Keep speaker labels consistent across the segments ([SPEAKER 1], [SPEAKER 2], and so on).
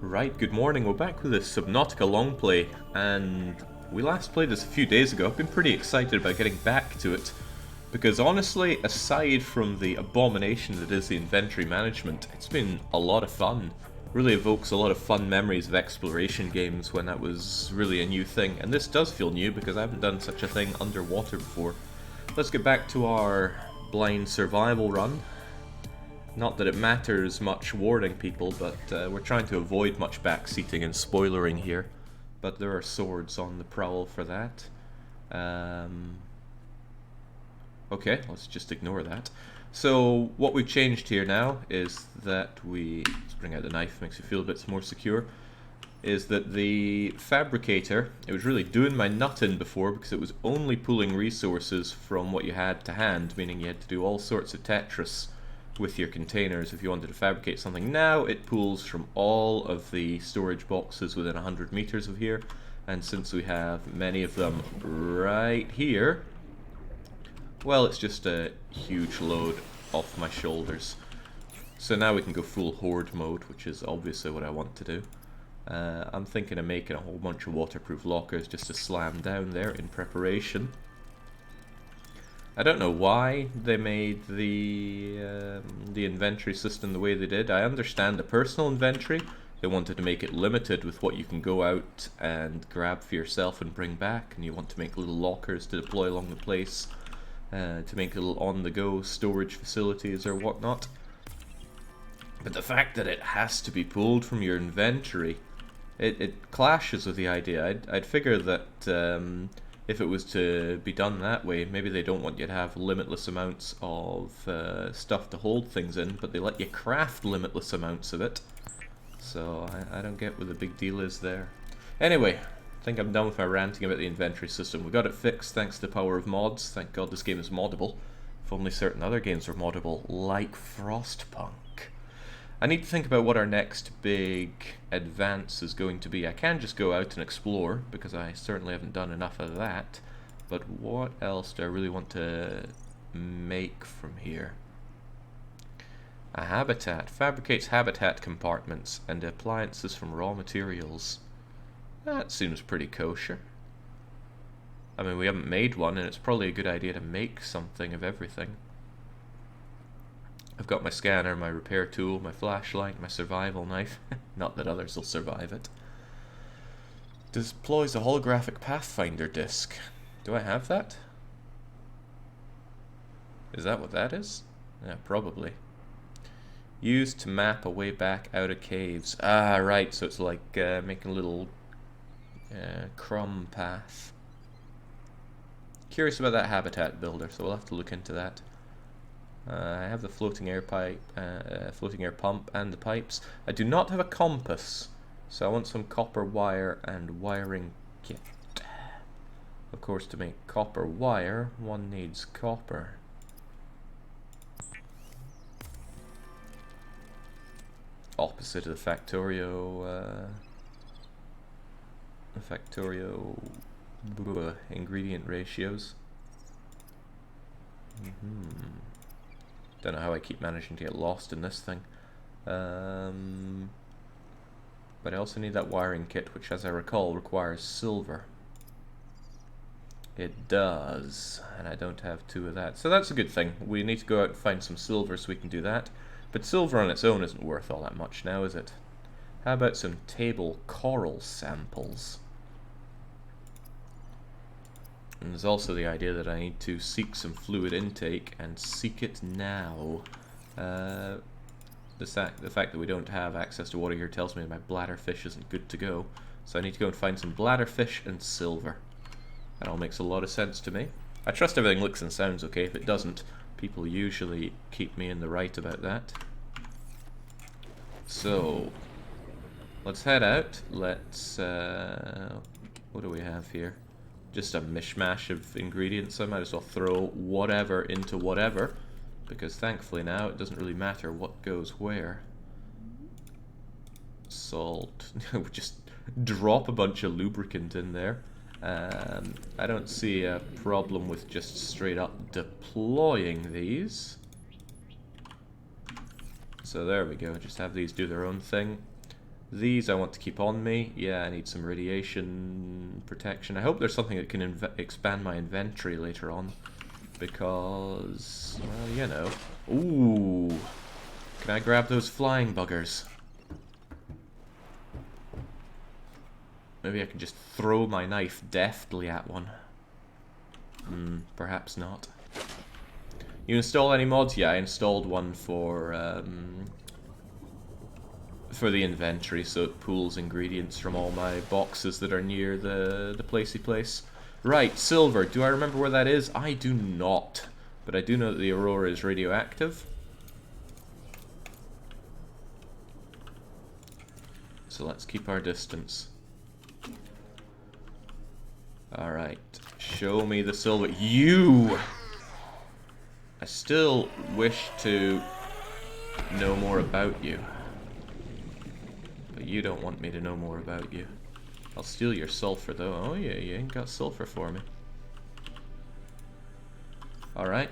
[SPEAKER 1] Right, good morning. We're back with this Subnautica Longplay, and we last played this a few days ago. I've been pretty excited about getting back to it, because honestly, aside from the abomination that is the inventory management, it's been a lot of fun. Really evokes a lot of fun memories of exploration games when that was really a new thing, and this does feel new because I haven't done such a thing underwater before. Let's get back to our blind survival run. Not that it matters much warning people, but we're trying to avoid much backseating and spoilering here. But there are swords on the prowl for that. Okay, let's just ignore that. So what we've changed here now is that let's bring out the knife, makes you feel a bit more secure, is that the fabricator, it was really doing my nut in before because it was only pulling resources from what you had to hand, meaning you had to do all sorts of Tetris with your containers if you wanted to fabricate something. Now it pulls from all of the storage boxes within 100 meters of here, and since we have many of them right here, well, it's just a huge load off my shoulders. So now we can go full horde mode, which is obviously what I want to do. I'm thinking of making a whole bunch of waterproof lockers just to slam down there in preparation. I don't know why they made the inventory system the way they did. I understand the personal inventory. They wanted to make it limited with what you can go out and grab for yourself and bring back, and you want to make little lockers to deploy along the place, to make little on-the-go storage facilities or whatnot. But the fact that it has to be pulled from your inventory, it clashes with the idea. I'd figure that if it was to be done that way, maybe they don't want you to have limitless amounts of stuff to hold things in, but they let you craft limitless amounts of it. So I don't get what the big deal is there. Anyway, I think I'm done with my ranting about the inventory system. We got it fixed thanks to the power of mods. Thank God this game is moddable. If only certain other games were moddable, like Frostpunk. I need to think about what our next big advance is going to be. I can just go out and explore, because I certainly haven't done enough of that. But what else do I really want to make from here? A habitat. Fabricates habitat compartments and appliances from raw materials. That seems pretty kosher. I mean, we haven't made one, and it's probably a good idea to make something of everything. I've got my scanner, my repair tool, my flashlight, my survival knife. Not that others will survive it. Deploys a holographic pathfinder disc. Do I have that? Is that what that is? Yeah, probably. Used to map a way back out of caves. Ah, right, so it's like making a little crumb path. Curious about that habitat builder, so we'll have to look into that. I have the floating air pump and the pipes. I do not have a compass, so I want some copper wire and wiring kit. Of course, to make copper wire, one needs copper. Opposite of the Factorio ingredient ratios. Don't know how I keep managing to get lost in this thing. But I also need that wiring kit, which, as I recall, requires silver. It does, and I don't have 2 of that. So that's a good thing. We need to go out and find some silver so we can do that. But silver on its own isn't worth all that much now, is it? How about some table coral samples? And there's also the idea that I need to seek some fluid intake, and seek it now. The fact that we don't have access to water here tells me my bladderfish isn't good to go. So I need to go and find some bladderfish and silver. That all makes a lot of sense to me. I trust everything looks and sounds okay. If it doesn't, people usually keep me in the right about that. So, let's head out. Let's, what do we have here? Just a mishmash of ingredients. I might as well throw whatever into whatever, because thankfully now it doesn't really matter what goes where. Salt. Just drop a bunch of lubricant in there. I don't see a problem with just straight up deploying these. So there we go, just have these do their own thing. These I want to keep on me. Yeah, I need some radiation protection. I hope there's something that can expand my inventory later on. Because, well, you know. Ooh. Can I grab those flying buggers? Maybe I can just throw my knife deftly at one. Perhaps not. You install any mods? Yeah, I installed one for the inventory, so it pulls ingredients from all my boxes that are near the placey place. Right, silver. Do I remember where that is? I do not. But I do know that the Aurora is radioactive. So let's keep our distance. Alright. Show me the silver. You! I still wish to know more about you. But you don't want me to know more about you. I'll steal your sulfur though. Oh yeah, you ain't got sulfur for me. Alright.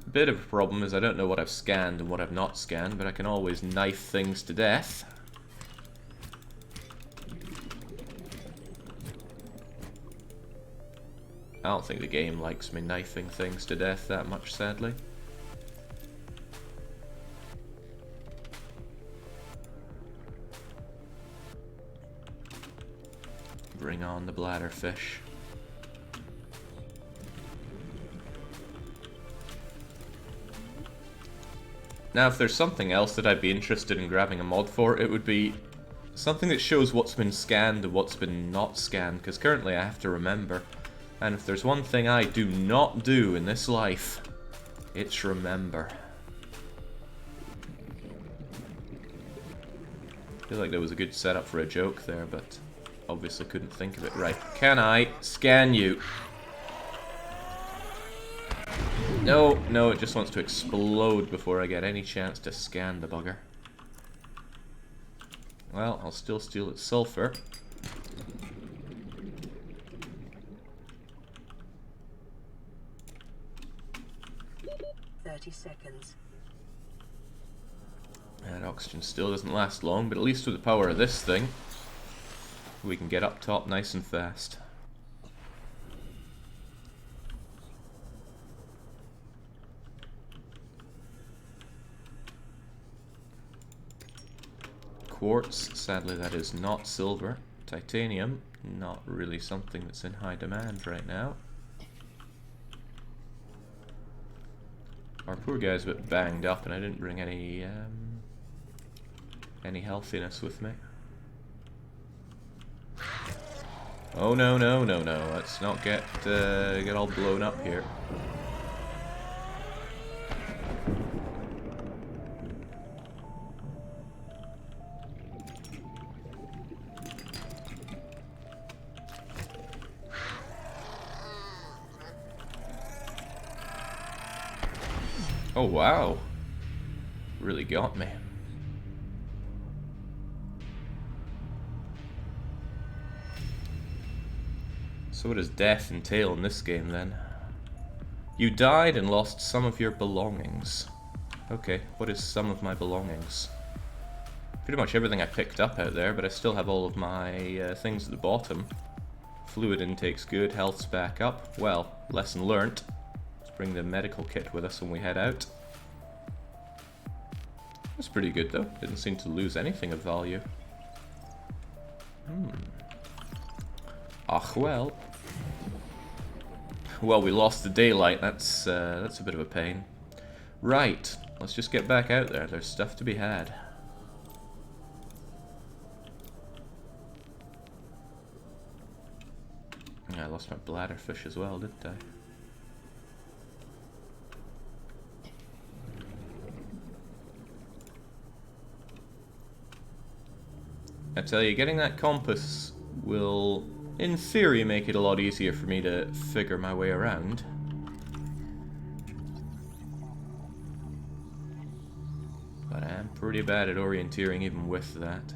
[SPEAKER 1] A bit of a problem is I don't know what I've scanned and what I've not scanned, but I can always knife things to death. I don't think the game likes me knifing things to death that much, sadly. Bring on the bladderfish. Now, if there's something else that I'd be interested in grabbing a mod for, it would be something that shows what's been scanned and what's been not scanned, because currently I have to remember. And if there's one thing I do not do in this life, it's remember. I feel like there was a good setup for a joke there, but obviously couldn't think of it right. Can I scan you? No, no, it just wants to explode before I get any chance to scan the bugger. Well, I'll still steal its sulfur.
[SPEAKER 2] 30 seconds.
[SPEAKER 1] That oxygen still doesn't last long, but at least with the power of this thing, we can get up top nice and fast. Quartz, sadly that is not silver. Titanium, not really something that's in high demand right now. Our poor guy's a bit banged up and I didn't bring any healthiness with me. Oh no, no, no, no, let's not get all blown up here. Oh wow, really got me. So what does death entail in this game then? You died and lost some of your belongings. Okay, what is some of my belongings? Pretty much everything I picked up out there, but I still have all of my things at the bottom. Fluid intake's good, health's back up. Well, lesson learnt. Bring the medical kit with us when we head out. That's pretty good though. Didn't seem to lose anything of value. Ach well. Well, we lost the daylight. That's a bit of a pain. Right. Let's just get back out there. There's stuff to be had. Yeah, I lost my bladderfish as well, didn't I? I tell you, getting that compass will, in theory, make it a lot easier for me to figure my way around. But I am pretty bad at orienteering even with that.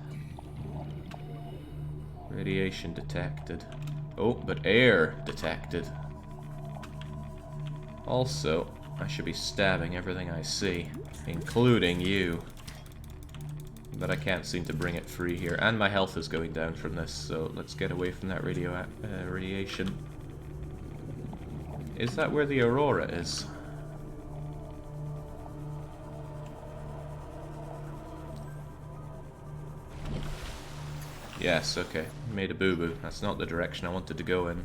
[SPEAKER 1] Radiation detected. Oh, but air detected. Also, I should be stabbing everything I see, including you. But I can't seem to bring it free here. And my health is going down from this, so let's get away from that radiation. Is that where the Aurora is? Yes, okay. Made a boo-boo. That's not the direction I wanted to go in.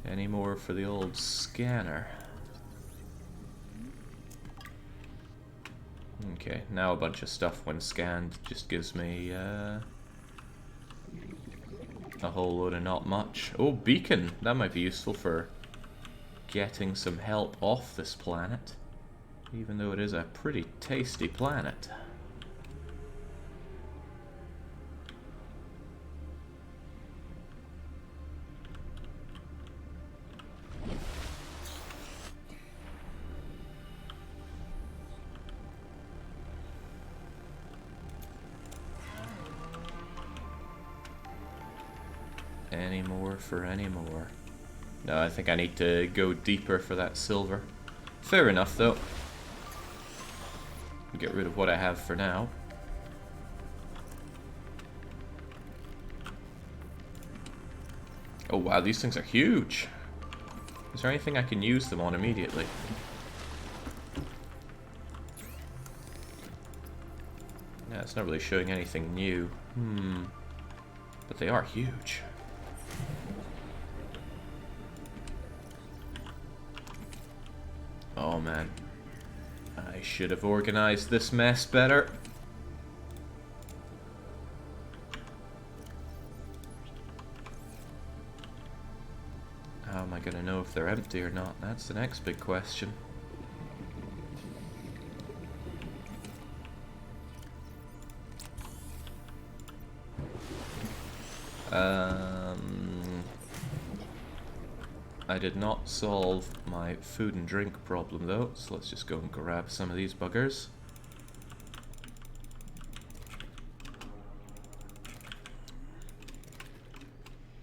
[SPEAKER 1] Any more for the old scanner? Okay, now a bunch of stuff when scanned just gives me a whole load of not much. Oh, beacon! That might be useful for getting some help off this planet. Even though it is a pretty tasty planet. Any more for any more? No, I think I need to go deeper for that silver. Fair enough, though. Get rid of what I have for now. Oh wow, these things are huge. Is there anything I can use them on immediately? Yeah, it's not really showing anything new. But they are huge. Oh man. I should have organized this mess better. How am I gonna know if they're empty or not? That's the next big question. I did not solve my food and drink problem though, so let's just go and grab some of these buggers.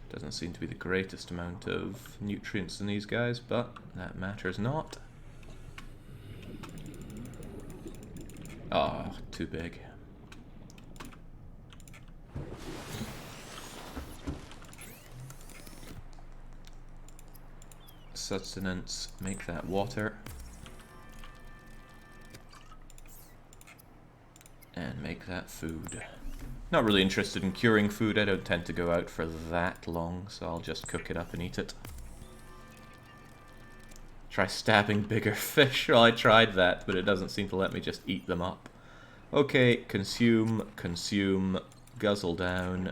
[SPEAKER 1] Doesn't seem to be the greatest amount of nutrients in these guys, but that matters not. Ah, oh, too big. Sustenance, make that water. And make that food. Not really interested in curing food, I don't tend to go out for that long, so I'll just cook it up and eat it. Try stabbing bigger fish. Well, I tried that, but it doesn't seem to let me just eat them up. Okay, consume, consume, guzzle down.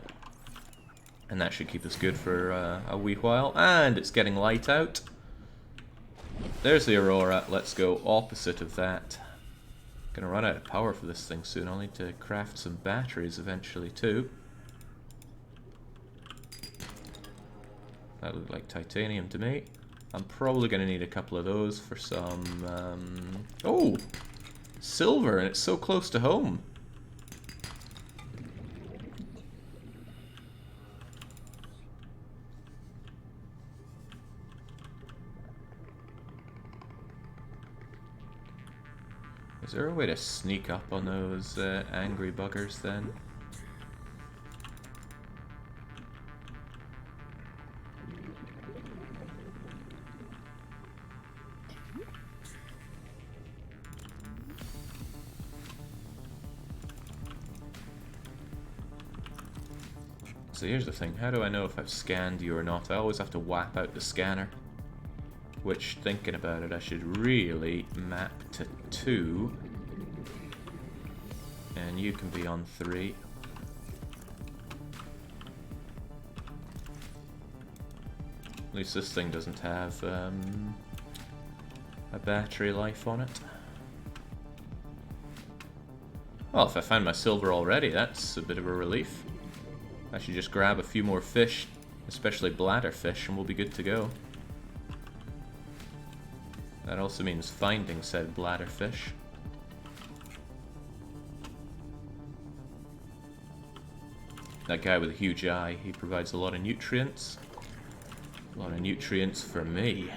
[SPEAKER 1] And that should keep us good for a wee while. And it's getting light out. There's the Aurora. Let's go opposite of that. Gonna run out of power for this thing soon. I'll need to craft some batteries eventually too. That looked like titanium to me. I'm probably gonna need a couple of those for some... Oh! Silver, and it's so close to home. Is there a way to sneak up on those angry buggers then? So here's the thing, how do I know if I've scanned you or not? I always have to whap out the scanner. Which, thinking about it, I should really map to 2. And you can be on 3. At least this thing doesn't have a battery life on it. Well, if I found my silver already, that's a bit of a relief. I should just grab a few more fish, especially bladderfish, and we'll be good to go. That also means finding said bladderfish. That guy with a huge eye, he provides a lot of nutrients. A lot of nutrients for me.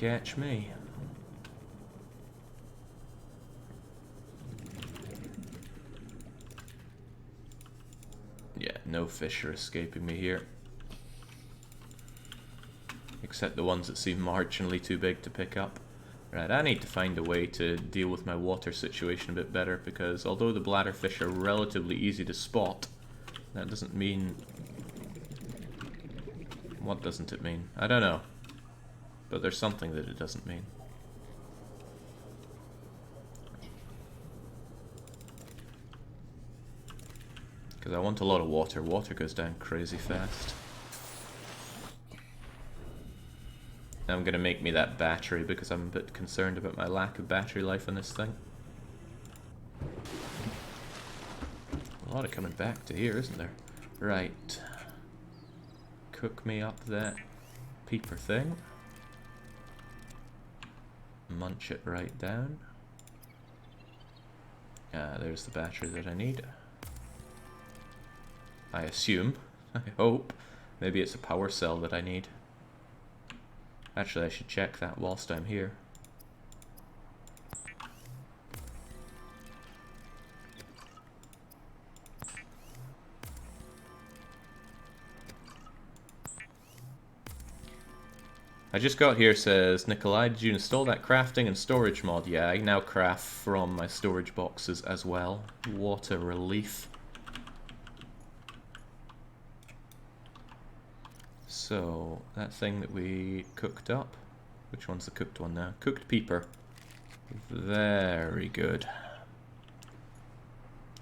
[SPEAKER 1] catch me. Yeah, no fish are escaping me here. Except the ones that seem marginally too big to pick up. Right, I need to find a way to deal with my water situation a bit better, because although the bladderfish are relatively easy to spot, that doesn't mean... What doesn't it mean? I don't know. But there's something that it doesn't mean. Because I want a lot of water. Water goes down crazy fast. I'm going to make me that battery because I'm a bit concerned about my lack of battery life on this thing. A lot of coming back to here, isn't there? Right. Cook me up that peeper thing. Munch it right down. There's the battery that I need. I assume. I hope. Maybe it's a power cell that I need. Actually, I should check that whilst I'm here. I just got here, says Nikolai, did you install that crafting and storage mod? Yeah, I now craft from my storage boxes as well. What a relief. So, that thing that we cooked up, which one's the cooked one now? Cooked peeper. Very good.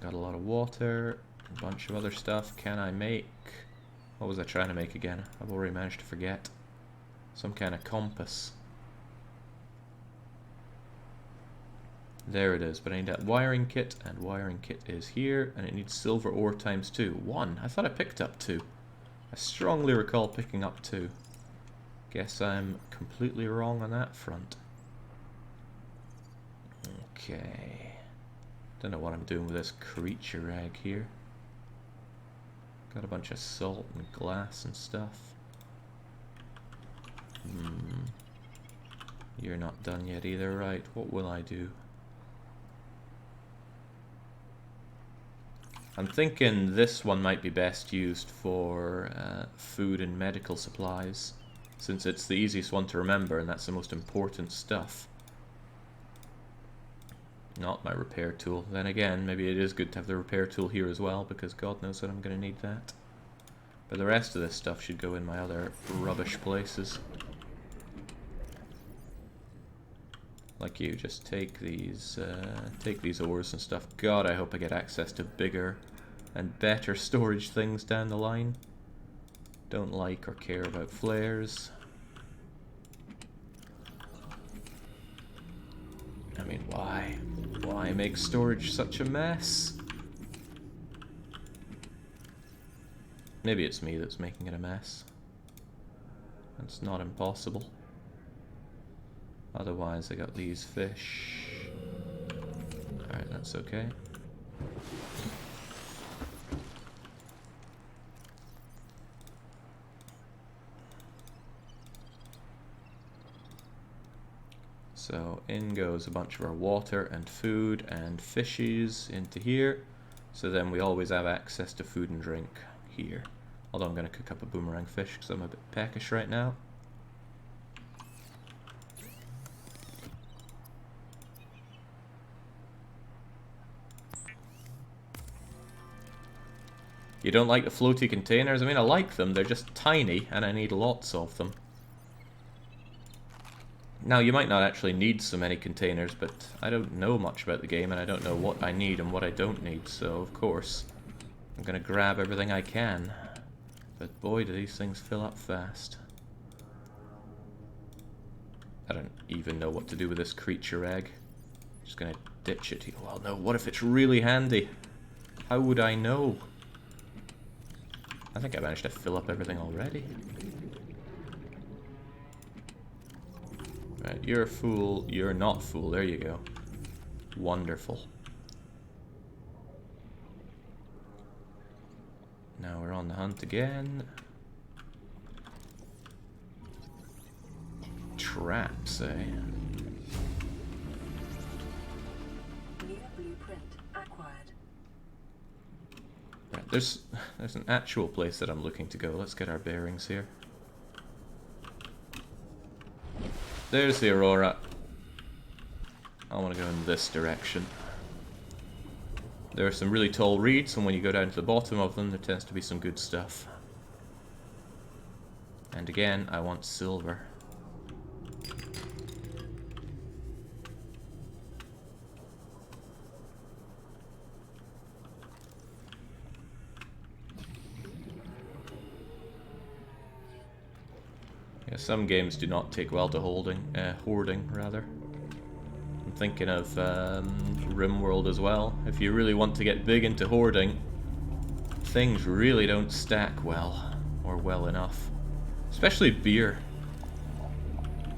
[SPEAKER 1] Got a lot of water, a bunch of other stuff. Can I make... What was I trying to make again? I've already managed to forget. Some kind of compass. There it is, but I need that wiring kit, and wiring kit is here, and it needs silver ore times 2. 1. I thought I picked up 2. I strongly recall picking up 2. Guess I'm completely wrong on that front. Okay. Don't know what I'm doing with this creature egg here. Got a bunch of salt and glass and stuff. You're not done yet either, right? What will I do? I'm thinking this one might be best used for food and medical supplies, since it's the easiest one to remember and that's the most important stuff. Not my repair tool. Then again, maybe it is good to have the repair tool here as well, because God knows that I'm going to need that. But the rest of this stuff should go in my other rubbish places. Like you, just take these ores and stuff. God, I hope I get access to bigger and better storage things down the line. Don't like or care about flares. I mean, why? Why make storage such a mess? Maybe it's me that's making it a mess. It's not impossible. Otherwise, I got these fish. Alright, that's okay. So in goes a bunch of our water and food and fishies into here. So then we always have access to food and drink here. Although I'm going to cook up a boomerang fish because I'm a bit peckish right now. You don't like the floaty containers? I mean, I like them, they're just tiny, and I need lots of them. Now, you might not actually need so many containers, but I don't know much about the game, and I don't know what I need and what I don't need, so of course, I'm gonna grab everything I can. But boy, do these things fill up fast. I don't even know what to do with this creature egg. Just gonna ditch it. Well, no, what if it's really handy? How would I know? I think I managed to fill up everything already. Right, you're a fool, you're not fool, there you go. Wonderful. Now we're on the hunt again. traps, eh?
[SPEAKER 2] New blueprint acquired.
[SPEAKER 1] Right, there's an actual place that I'm looking to go. Let's get our bearings here. There's the Aurora. I want to go in this direction. There are some really tall reeds, and when you go down to the bottom of them, there tends to be some good stuff. And again, I want silver. Yeah, some games do not take well to hoarding, rather. I'm thinking of RimWorld as well. If you really want to get big into hoarding, things really don't stack well, or well enough. Especially beer.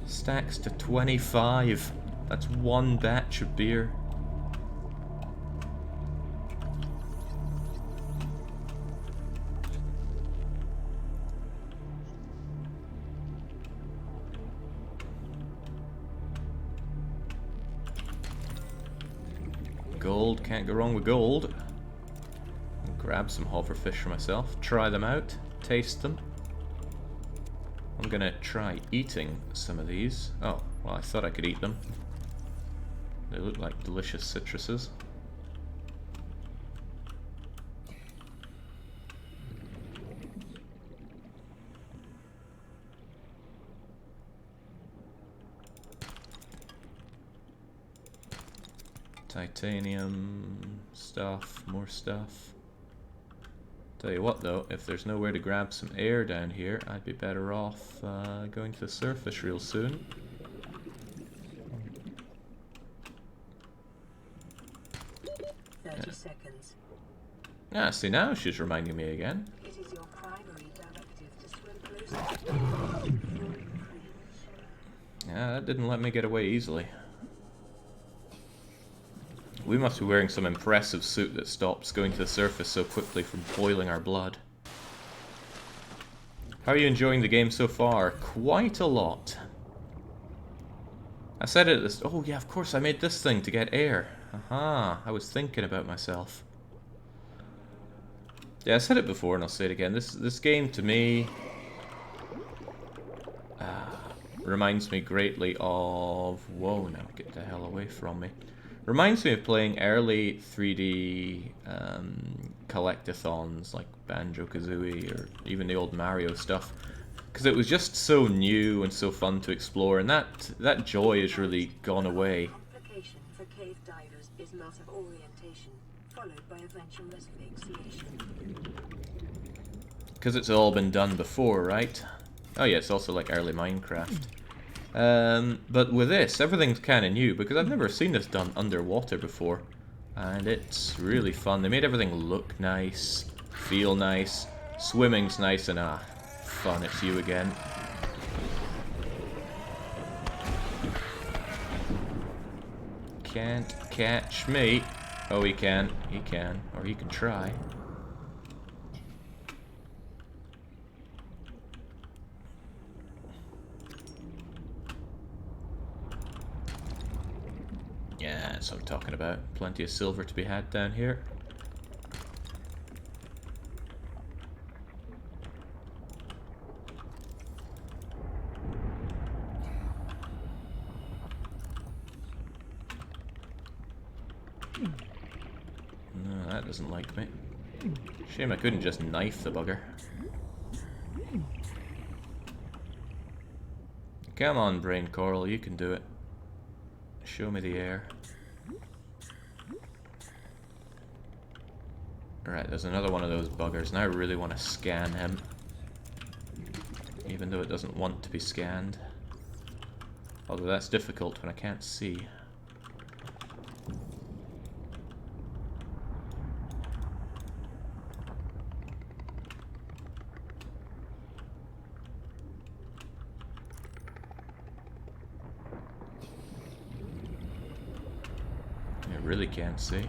[SPEAKER 1] Stacks to 25. That's one batch of beer. Gold, can't go wrong with gold. I'll grab some hoverfish for myself, try them out, taste them. I'm gonna try eating some of these. Oh, well, I thought I could eat them. They look like delicious citruses. Titanium stuff, more stuff. Tell you what though, if there's nowhere to grab some air down here, I'd be better off going to the surface real soon.
[SPEAKER 2] 30 seconds.
[SPEAKER 1] Ah, see now she's reminding me again.
[SPEAKER 2] It is your primary directive to swim closer.
[SPEAKER 1] Yeah, that didn't let me get away easily. We must be wearing some impressive suit that stops going to the surface so quickly from boiling our blood. How are you enjoying the game so far? Quite a lot. I said it at this... Oh yeah, of course I made this thing to get air. Aha, I was thinking about myself. Yeah, I said it before and I'll say it again. This game to me reminds me greatly of... Whoa, now get the hell away from me. Reminds me of playing early 3D collectathons like Banjo-Kazooie or even the old Mario stuff, because it was just so new and so fun to explore, and that joy has really gone away.
[SPEAKER 2] Application for cave divers is loss of orientation, followed by eventual asphyxiation.
[SPEAKER 1] Because it's all been done before, right? Oh yeah, it's also like early Minecraft. But with this, everything's kind of new, because I've never seen this done underwater before. And it's really fun. They made everything look nice, feel nice, swimming's nice, and fun, it's you again. Can't catch me. Oh, he can. He can. Or he can try. Yeah, that's what I'm talking about. Plenty of silver to be had down here. No, that doesn't like me. Shame I couldn't just knife the bugger. Come on, brain coral, you can do it. Show me the air. Alright, there's another one of those buggers, and I really want to scan him. Even though it doesn't want to be scanned. Although that's difficult when I can't see. Really can't see.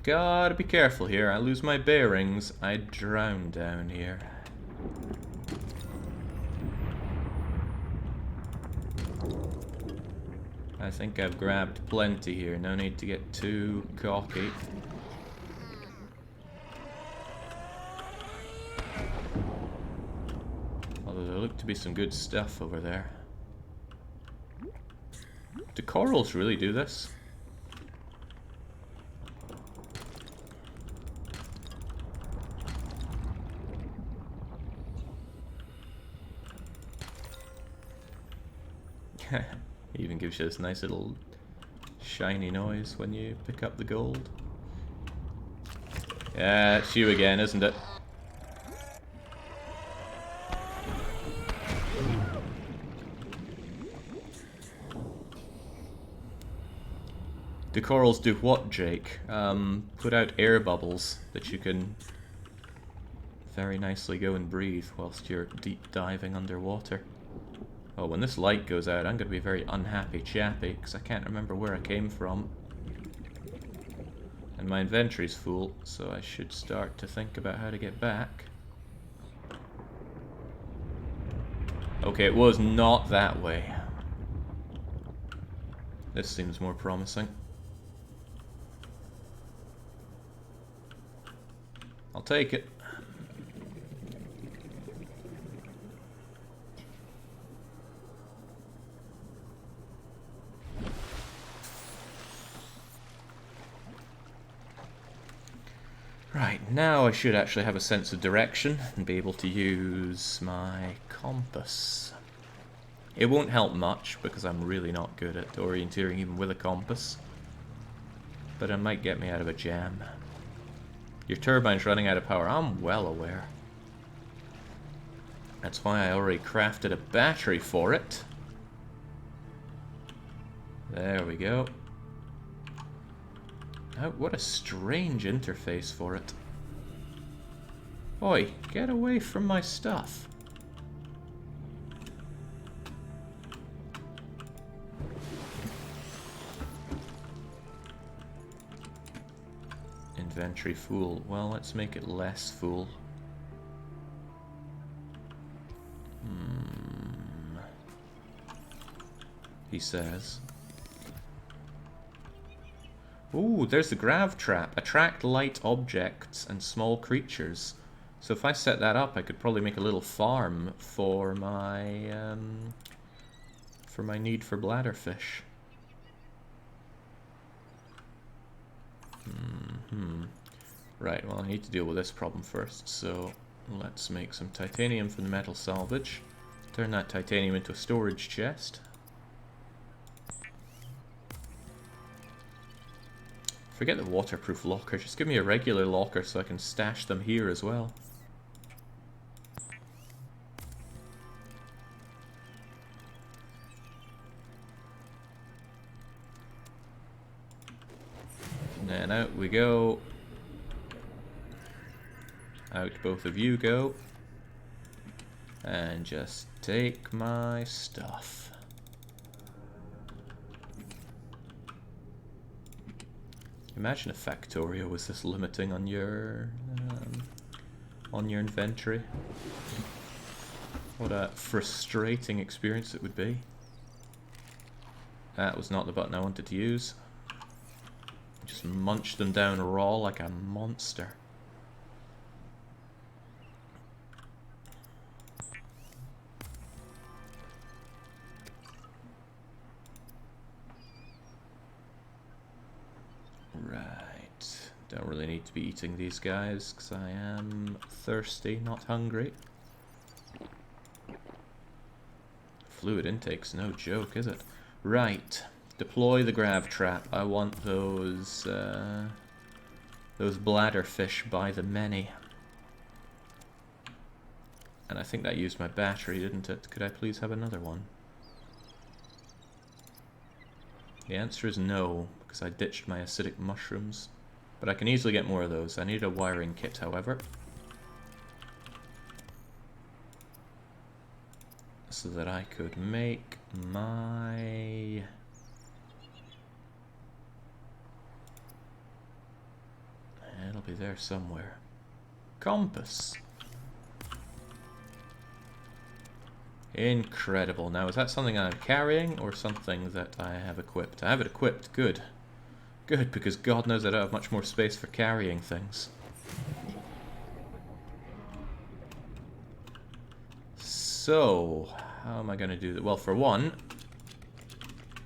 [SPEAKER 1] Gotta be careful here. I lose my bearings. I drown down here. I think I've grabbed plenty here, no need to get too cocky. Although there look to be some good stuff over there. Do corals really do this? It even gives you this nice little shiny noise when you pick up the gold. Yeah, it's you again, isn't it? Do corals do what, Jake? Put out air bubbles that you can very nicely go and breathe whilst you're deep diving underwater. Oh, when this light goes out, I'm going to be a very unhappy chappy, because I can't remember where I came from. And my inventory's full, so I should start to think about how to get back. Okay, it was not that way. This seems more promising. I'll take it. Right, now I should actually have a sense of direction and be able to use my compass. It won't help much because I'm really not good at orienteering even with a compass, but it might get me out of a jam. Your turbine's running out of power, I'm well aware. That's why I already crafted a battery for it. There we go. Oh, what a strange interface for it. Oi, get away from my stuff. Inventory full. Well, let's make it less full. He says. Ooh, there's the grav trap. Attract light objects and small creatures. So if I set that up, I could probably make a little farm for my need for bladderfish. Right, well I need to deal with this problem first, so let's make some titanium from the metal salvage. Turn that titanium into a storage chest. Forget the waterproof locker, just give me a regular locker so I can stash them here as well. And then out we go. Out both of you go. And just take my stuff. Imagine if Factorio was this limiting on your inventory. What a frustrating experience it would be. That was not the button I wanted to use. Just munch them down raw like a monster. Right, don't really need to be eating these guys because I am thirsty, not hungry. Fluid intake's no joke, is it? Right, deploy the grav trap. I want those bladderfish by the many. And I think that used my battery, didn't it? Could I please have another one? The answer is no, because I ditched my acidic mushrooms. But I can easily get more of those. I need a wiring kit, however. So that I could make my... It'll be there somewhere. Compass. Incredible. Now, is that something I'm carrying or something that I have equipped? I have it equipped. Good. Good, because God knows I don't have much more space for carrying things. So, how am I going to do that? Well, for one,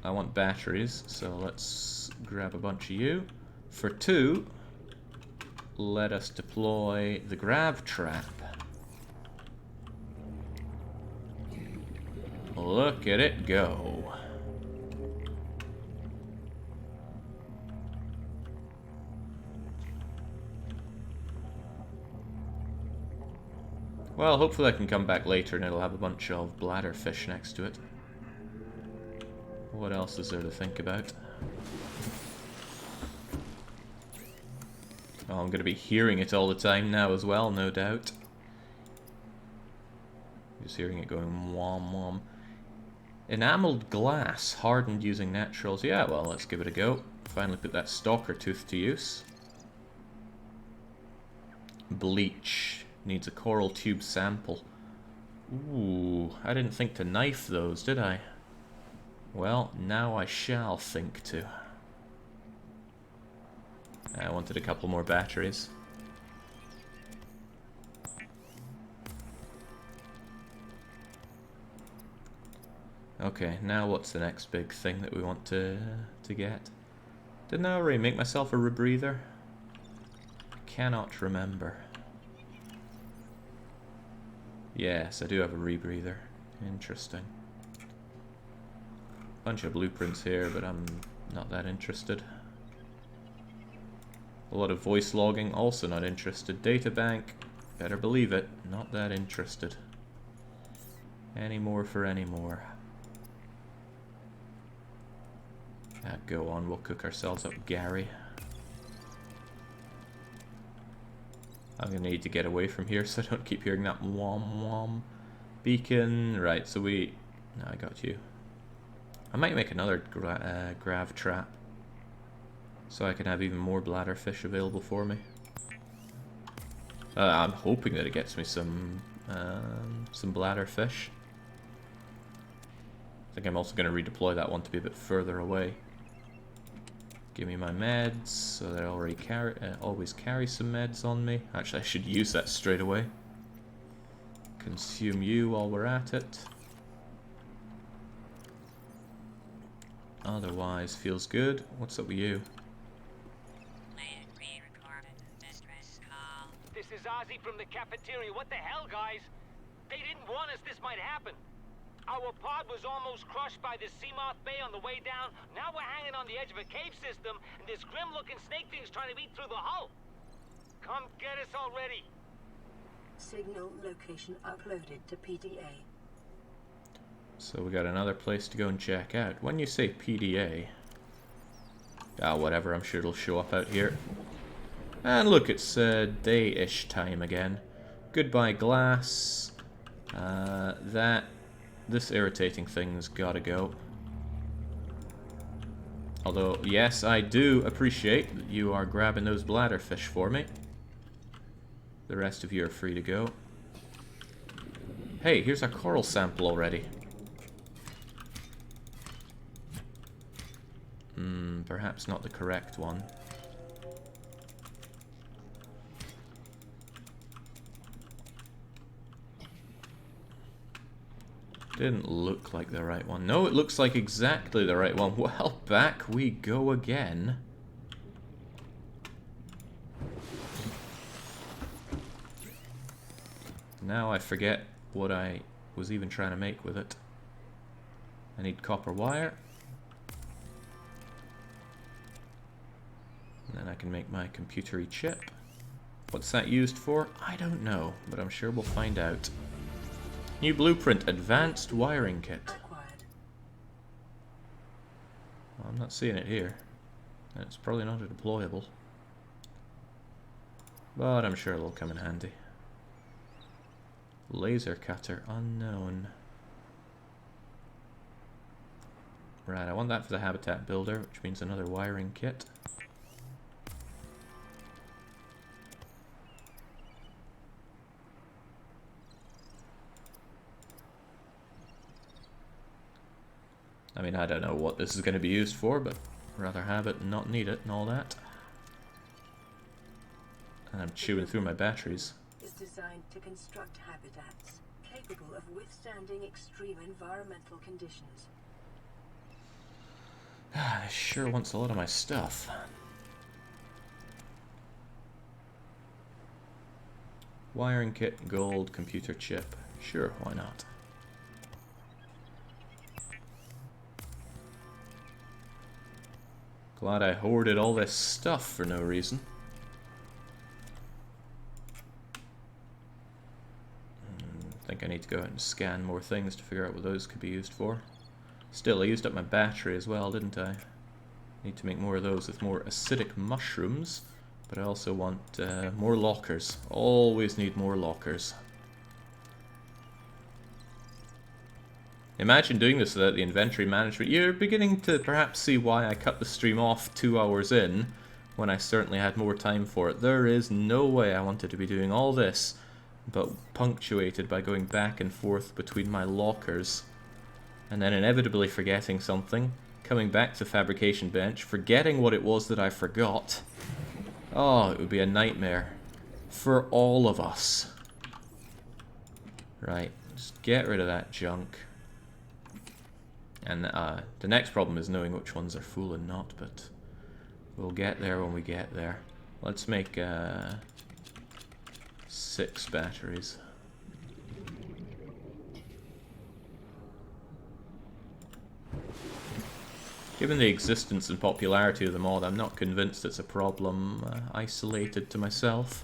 [SPEAKER 1] I want batteries, so let's grab a bunch of you. For two, let us deploy the grav trap. Look at it go. Well, hopefully I can come back later and it'll have a bunch of bladderfish next to it. What else is there to think about? Oh, I'm going to be hearing it all the time now as well, no doubt. Just hearing it going wom wom. Enameled glass, hardened using naturals. Yeah, well, let's give it a go. Finally put that stalker tooth to use. Bleach. Needs a coral tube sample. Ooh, I didn't think to knife those, did I? Well, now I shall think to. I wanted a couple more batteries. Okay, now what's the next big thing that we want to get? Didn't I already make myself a rebreather? I cannot remember. Yes, I do have a rebreather. Interesting. Bunch of blueprints here, but I'm not that interested. A lot of voice logging, also not interested. Databank, better believe it, not that interested. Any more for any more. Go on, we'll cook ourselves up Gary. I'm gonna need to get away from here so I don't keep hearing that wom wom. Beacon, right, so we... No, I got you. I might make another grav trap so I can have even more bladderfish available for me. I'm hoping that it gets me some bladderfish. I think I'm also going to redeploy that one to be a bit further away. Give me my meds, so that I already always carry some meds on me. Actually, I should use that straight away. Consume you while we're at it. Otherwise, feels good. What's up with you?
[SPEAKER 3] This is Ozzy from the cafeteria. What the hell, guys? They didn't warn us this might happen. Our pod was almost crushed by this Seamoth Bay on the way down. Now we're hanging on the edge of a cave system, and this grim-looking snake thing's trying to eat through the hull. Come get us already.
[SPEAKER 2] Signal location uploaded to PDA.
[SPEAKER 1] So we got another place to go and check out. When you say PDA... Ah, whatever, I'm sure it'll show up out here. And look, it's day-ish time again. Goodbye, glass. This irritating thing's gotta go. Although, yes, I do appreciate that you are grabbing those bladderfish for me. The rest of you are free to go. Hey, here's a coral sample already. Perhaps not the correct one. Didn't look like the right one. No, it looks like exactly the right one. Well, back we go again. Now I forget what I was even trying to make with it. I need copper wire. And then I can make my computery chip. What's that used for? I don't know, but I'm sure we'll find out. New blueprint, advanced wiring kit.
[SPEAKER 2] Acquired.
[SPEAKER 1] Well, I'm not seeing it here. It's probably not a deployable. But I'm sure it'll come in handy. Laser cutter, unknown. Right, I want that for the habitat builder, which means another wiring kit. I mean, I don't know what this is going to be used for, but rather have it and not need it and all that. And I'm chewing through my batteries.
[SPEAKER 2] Is designed to construct habitats capable of withstanding extreme environmental conditions.
[SPEAKER 1] It sure wants a lot of my stuff. Wiring kit, gold, computer chip. Sure, why not? Glad I hoarded all this stuff for no reason. I think I need to go out and scan more things to figure out what those could be used for. Still, I used up my battery as well, didn't I? Need to make more of those with more acidic mushrooms, but I also want more lockers. Always need more lockers. Imagine doing this without the inventory management. You're beginning to perhaps see why I cut the stream off 2 hours in, when I certainly had more time for it. There is no way I wanted to be doing all this, but punctuated by going back and forth between my lockers, and then inevitably forgetting something, coming back to the fabrication bench, forgetting what it was that I forgot. Oh, it would be a nightmare for all of us. Right, just get rid of that junk. And the next problem is knowing which ones are full and not, but we'll get there when we get there. Let's make 6 batteries. Given the existence and popularity of the mod, I'm not convinced it's a problem isolated to myself.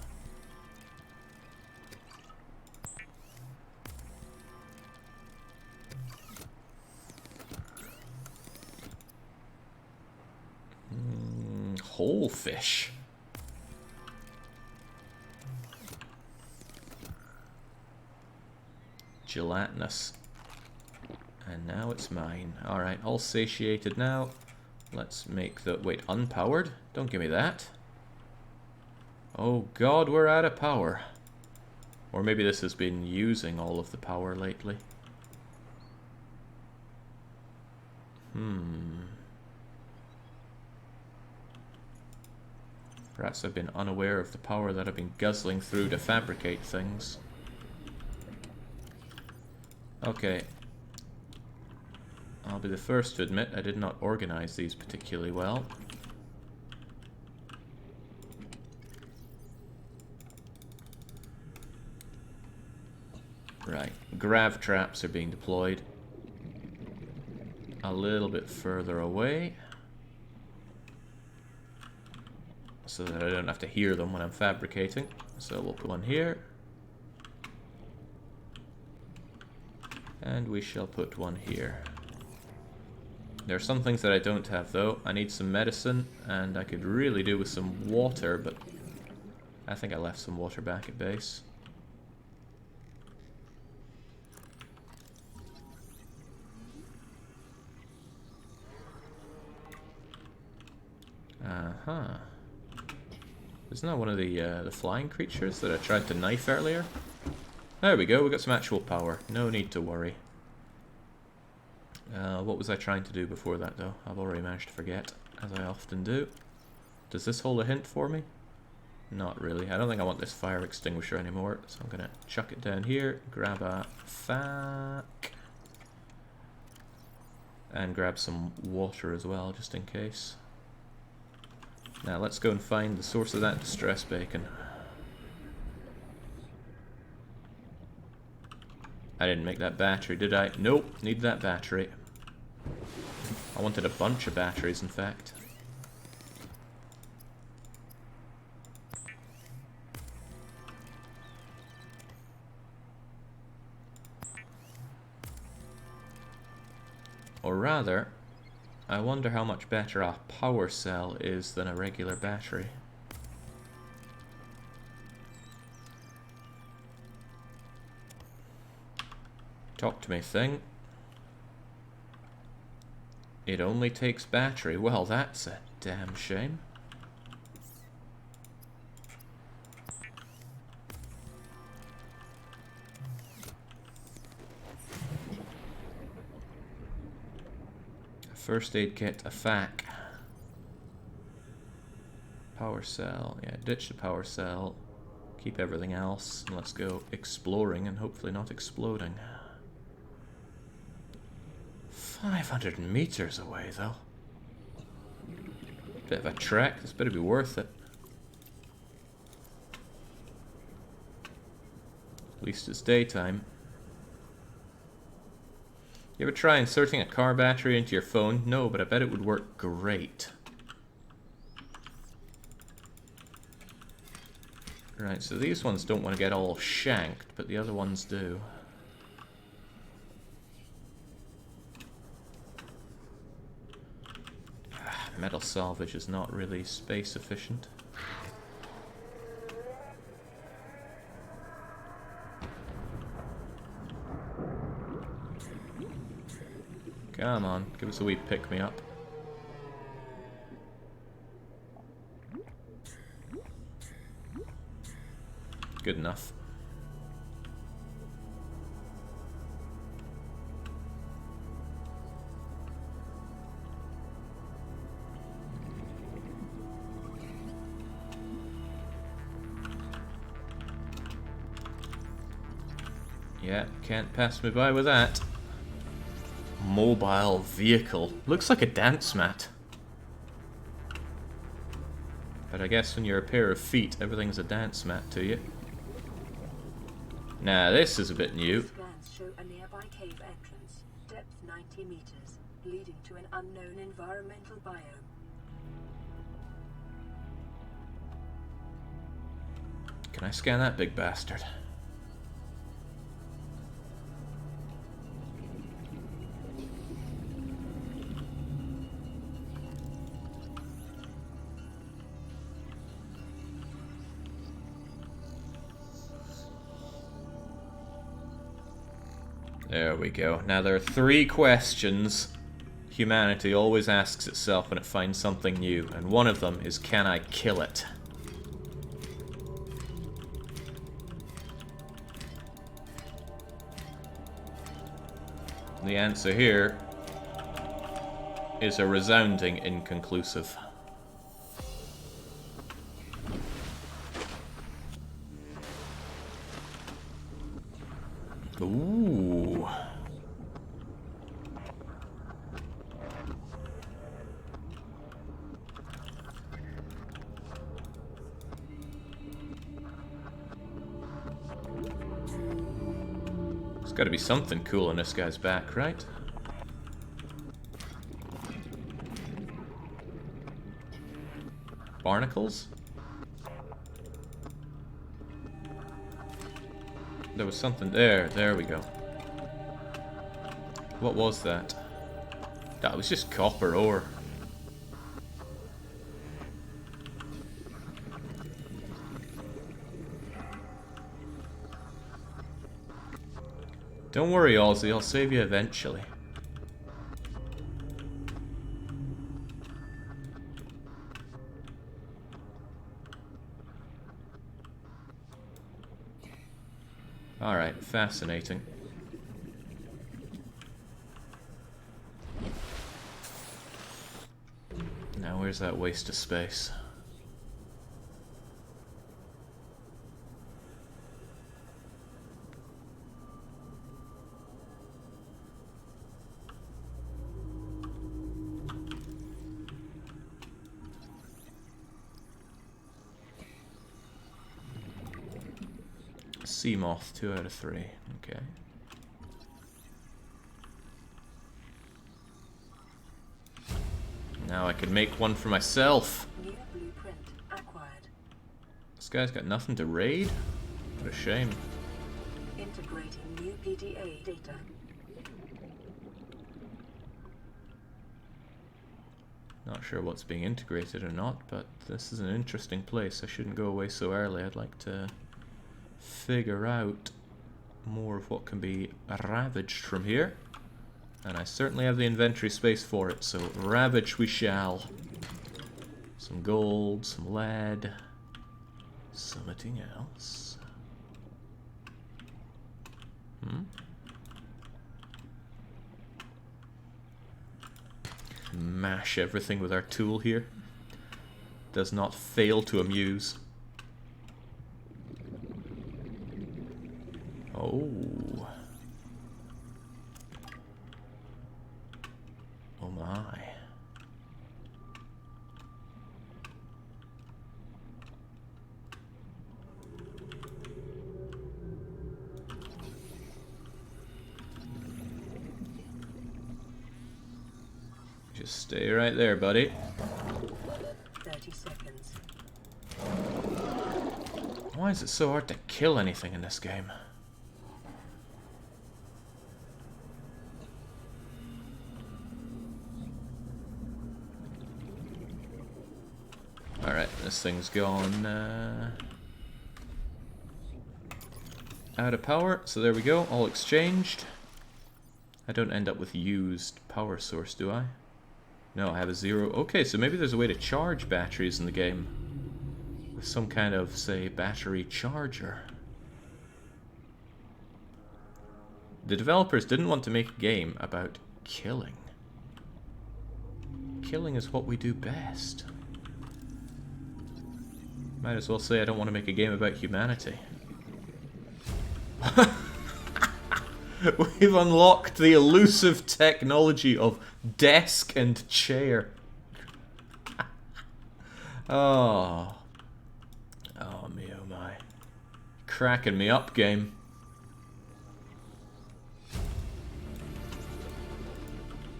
[SPEAKER 1] Whole fish. Gelatinous. And now it's mine. Alright, all satiated now. Let's make the... Wait, unpowered? Don't give me that. Oh god, we're out of power. Or maybe this has been using all of the power lately. Perhaps I've been unaware of the power that I've been guzzling through to fabricate things. Okay. I'll be the first to admit I did not organize these particularly well. Right, grav traps are being deployed a little bit further away, so that I don't have to hear them when I'm fabricating. So we'll put one here. And we shall put one here. There are some things that I don't have though. I need some medicine, and I could really do with some water, but I think I left some water back at base. Uh-huh. Isn't that one of the flying creatures that I tried to knife earlier? There we go, we got some actual power. No need to worry. What was I trying to do before that, though? I've already managed to forget, as I often do. Does this hold a hint for me? Not really. I don't think I want this fire extinguisher anymore, so I'm going to chuck it down here, grab a fac, and grab some water as well, just in case. Now let's go and find the source of that distress bacon. I didn't make that battery, did I? Nope, need that battery. I wanted a bunch of batteries, in fact. Or rather, I wonder how much better a power cell is than a regular battery. Talk to me, thing. It only takes battery. Well, that's a damn shame. First aid kit, a fac. Power cell. Yeah, ditch the power cell. Keep everything else. And let's go exploring and hopefully not exploding. 500 meters away, though. Bit of a trek. This better be worth it. At least it's daytime. You ever try inserting a car battery into your phone? No, but I bet it would work great. Right, so these ones don't want to get all shanked, but the other ones do. Metal salvage is not really space efficient. Come on, give us a wee pick-me-up. Good enough. Yeah, can't pass me by with that. Mobile vehicle. Looks like a dance mat. But I guess when you're a pair of feet, everything's a dance mat to you. Now this is a bit new.
[SPEAKER 2] Scans show a nearby cave entrance, depth 90 meters, leading to an unknown environmental biome.
[SPEAKER 1] Can I scan that big bastard? There we go. Now there are 3 questions humanity always asks itself when it finds something new, and one of them is, can I kill it? The answer here is a resounding inconclusive. Ooh. There's got to be something cool in this guy's back, right? Barnacles? There was something there. There we go. What was that? That was just copper ore. Don't worry, Ozzy. I'll save you eventually. Alright, fascinating. Now where's that waste of space? Sea moth, 2 out of 3. Okay. Now I can make one for myself.
[SPEAKER 2] New blueprint acquired.
[SPEAKER 1] This guy's got nothing to raid? What a shame.
[SPEAKER 2] Integrating new PDA data.
[SPEAKER 1] Not sure what's being integrated or not, but this is an interesting place. I shouldn't go away so early. I'd like to figure out more of what can be ravaged from here. And I certainly have the inventory space for it, so ravage we shall. Some gold, some lead, something else. mash everything with our tool here. Does not fail to amuse. Oh. Oh my. Just stay right there, buddy.
[SPEAKER 2] 30 seconds.
[SPEAKER 1] Why is it so hard to kill anything in this game? Alright, this thing's gone out of power, so there we go, all exchanged. I don't end up with used power source, do I? No, I have a 0. Okay, so maybe there's a way to charge batteries in the game. With some kind of, say, battery charger. The developers didn't want to make a game about killing. Killing is what we do best. Might as well say I don't want to make a game about humanity. We've unlocked the elusive technology of desk and chair. Oh. Oh me, oh my. Cracking me up, game.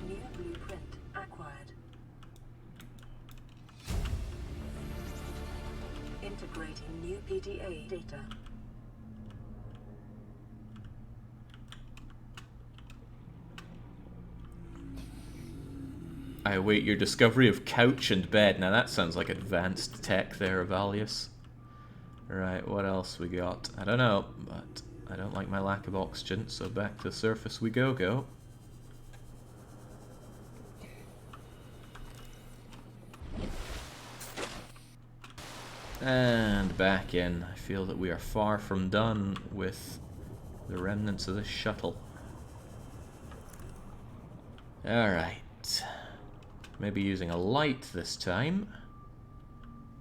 [SPEAKER 2] New blueprint acquired. Integrating new PDA data.
[SPEAKER 1] I await your discovery of couch and bed. Now that sounds like advanced tech there, Avalius. Right, what else we got? I don't know, but I don't like my lack of oxygen, so back to the surface we go. And back in. I feel that we are far from done with the remnants of this shuttle. Alright. Maybe using a light this time.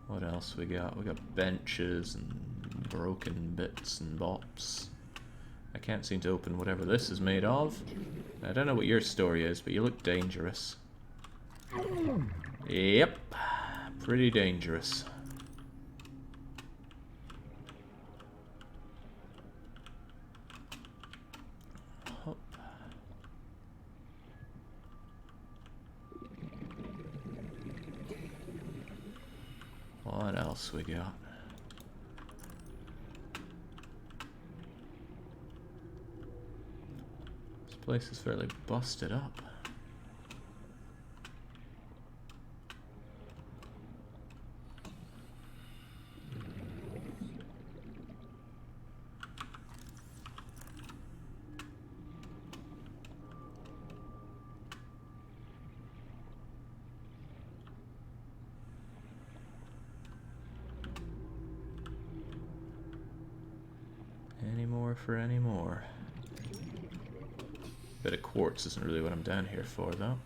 [SPEAKER 1] What else we got? We got benches and broken bits and bops. I can't seem to open whatever this is made of. I don't know what your story is, but you look dangerous. Yep. Pretty dangerous. What else we got? This place is fairly busted up. For any more. Bit of quartz isn't really what I'm down here for, though.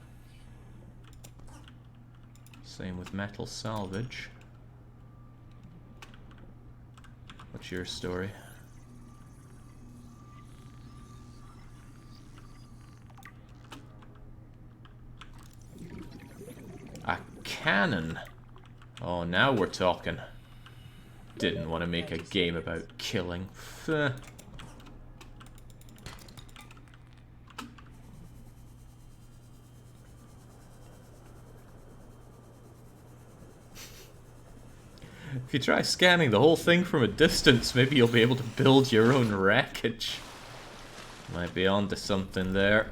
[SPEAKER 1] Same with metal salvage. What's your story? A cannon! Oh, now we're talking. Didn't want to make a game about killing. If you try scanning the whole thing from a distance, maybe you'll be able to build your own wreckage. Might be onto something there.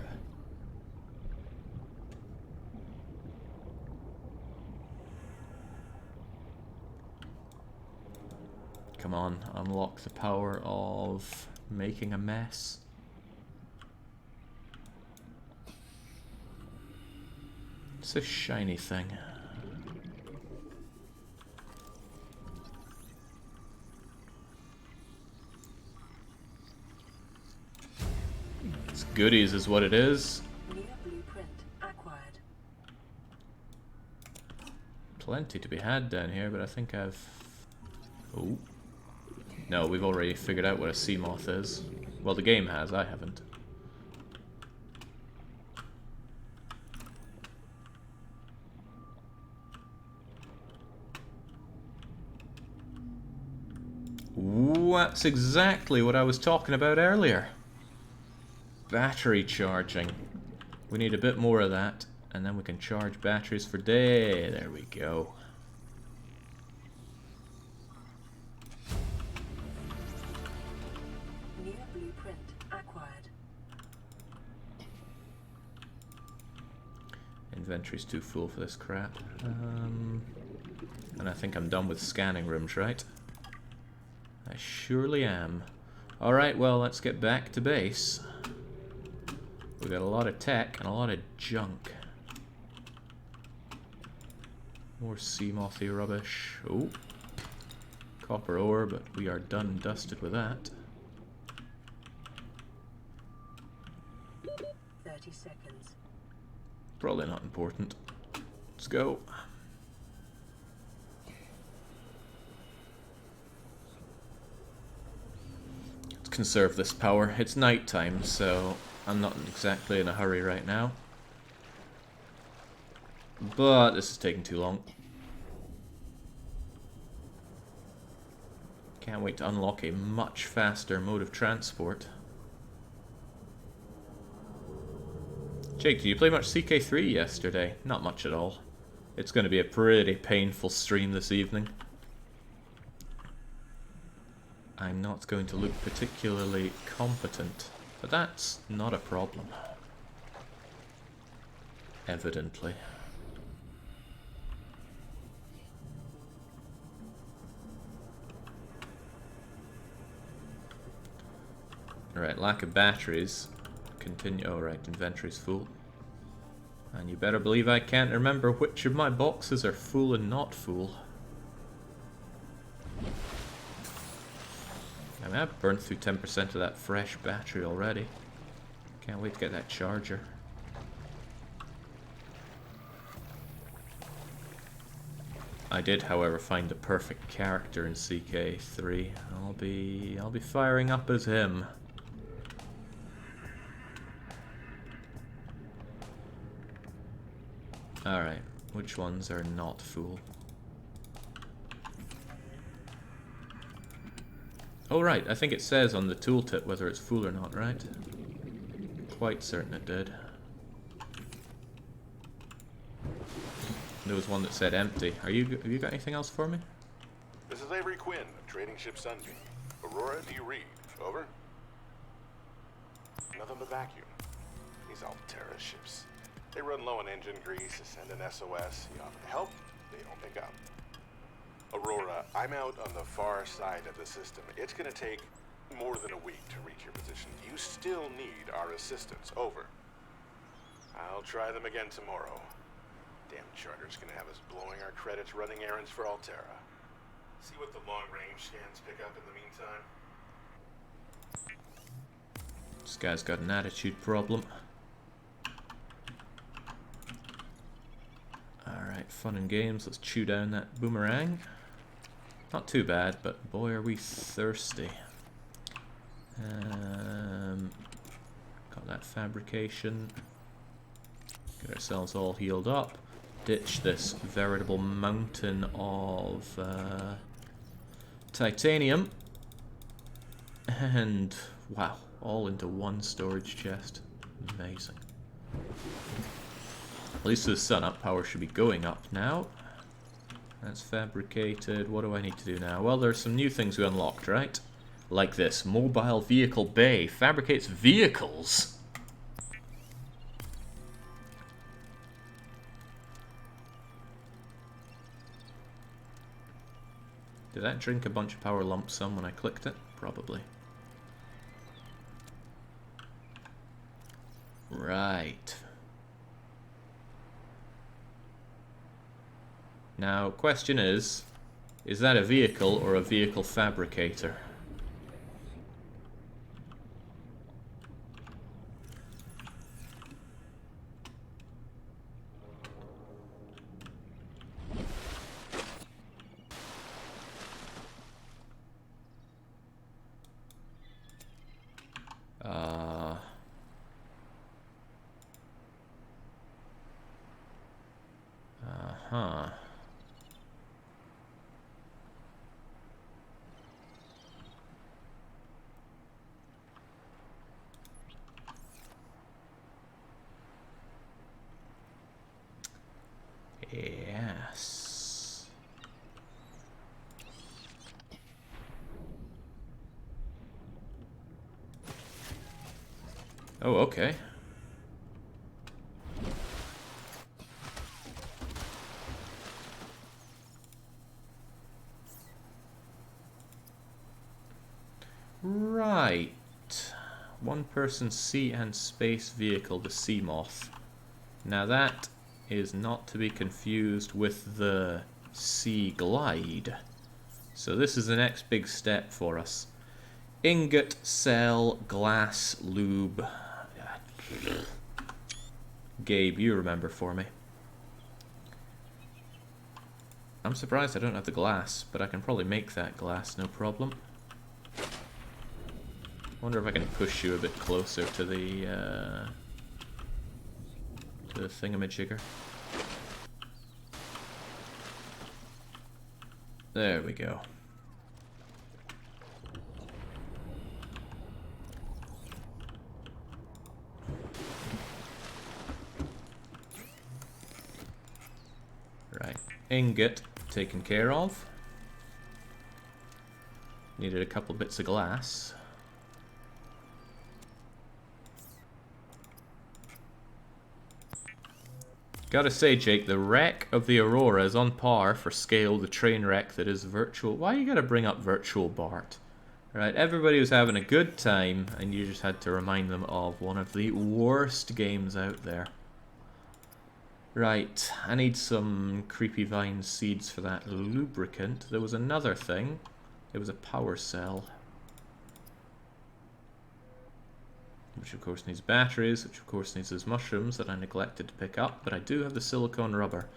[SPEAKER 1] Come on, unlock the power of making a mess. It's a shiny thing. It's goodies is what it is.
[SPEAKER 2] New blueprint acquired.
[SPEAKER 1] plenty to be had down here, but I think I've... Oh. No, we've already figured out what a sea moth is. Well, the game has, I haven't. That's exactly what I was talking about earlier. Battery charging. We need a bit more of that, and then we can charge batteries for days. There we go.
[SPEAKER 2] New blueprint acquired.
[SPEAKER 1] Inventory's too full for this crap. And I think I'm done with scanning rooms, right? I surely am. Alright, well, let's get back to base. We got a lot of tech and a lot of junk. More sea mothy rubbish. Oh. Copper ore, but we are done and dusted with that.
[SPEAKER 2] 30 seconds.
[SPEAKER 1] Probably not important. Let's go. Let's conserve this power. It's night time, so I'm not exactly in a hurry right now. But this is taking too long. Can't wait to unlock a much faster mode of transport. Jake, did you play much CK3 yesterday? Not much at all. It's going to be a pretty painful stream this evening. I'm not going to look particularly competent, but that's not a problem. Evidently. Alright, lack of batteries. Continue. Oh, right, inventory's full. And you better believe I can't remember which of my boxes are full and not full. I mean, I've burned through 10% of that fresh battery already. Can't wait to get that charger. I did, however, find the perfect character in CK3. I'll be firing up as him. Alright, which ones are not full? Oh right, I think it says on the tooltip whether it's full or not, right? Quite certain it did. There was one that said empty. Have you got anything else for me?
[SPEAKER 4] This is Avery Quinn of Trading Ship Sunbeam. Aurora, do you read? Over? Nothing but vacuum. These Altera ships. They run low on engine grease, send an SOS, you offer help, they don't pick up. Aurora, I'm out on the far side of the system. It's gonna take more than a week to reach your position. You still need our assistance. Over. I'll try them again tomorrow. Damn charter's gonna have us blowing our credits running errands for Altera. See what the long-range scans pick up in the meantime.
[SPEAKER 1] This guy's got an attitude problem. Alright, fun and games. Let's chew down that boomerang. Not too bad, but boy are we thirsty. Got that fabrication. Get ourselves all healed up. Ditch this veritable mountain of titanium. And wow, all into one storage chest. Amazing. At least with the sun up, power should be going up now. That's fabricated. What do I need to do now? Well, there's some new things we unlocked, right? Like this. Mobile Vehicle Bay. Fabricates vehicles. Did that drink a bunch of power lump sum when I clicked it? Probably. Right. Now, question is that a vehicle or a vehicle fabricator? Huh. Yes. Oh, okay. Right. One-person sea and space vehicle, the Seamoth. Now that is not to be confused with the Sea Glide. So this is the next big step for us. Ingot, cell, glass, lube. Gabe, you remember for me. I'm surprised I don't have the glass, but I can probably make that glass, no problem. Wonder if I can push you a bit closer to the thingamajigger. There we go. Right, ingot taken care of. Needed a couple bits of glass. Gotta say, Jake, the wreck of the Aurora is on par for scale the train wreck that is virtual. Why you gotta bring up virtual Bart? Right, everybody was having a good time, and you just had to remind them of one of the worst games out there. Right, I need some creepy vine seeds for that lubricant. There was another thing. It was a power cell. Which of course needs batteries, which of course needs those mushrooms that I neglected to pick up, but I do have the silicone rubber.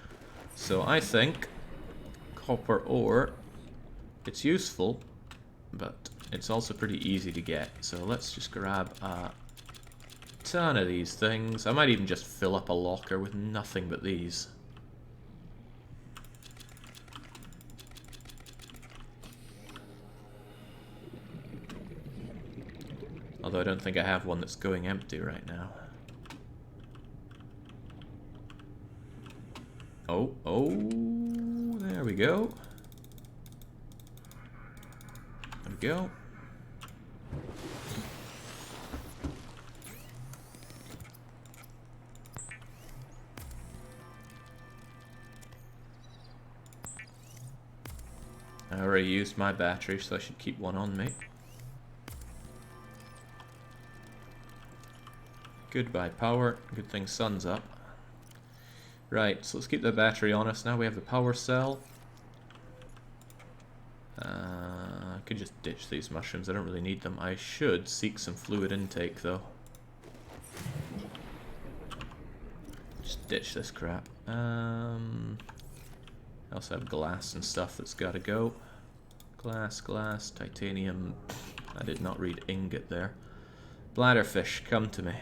[SPEAKER 1] So I think copper ore, it's useful, but it's also pretty easy to get. So let's just grab a ton of these things. I might even just fill up a locker with nothing but these. Although I don't think I have one that's going empty right now. Oh, there we go. There we go. I already used my battery, so I should keep one on me. Goodbye power. Good thing sun's up. Right, so let's keep the battery on us. Now we have the power cell. I could just ditch these mushrooms. I don't really need them. I should seek some fluid intake though. Just ditch this crap. I also have glass and stuff that's gotta go. Glass, titanium. I did not read ingot there. Bladderfish, come to me.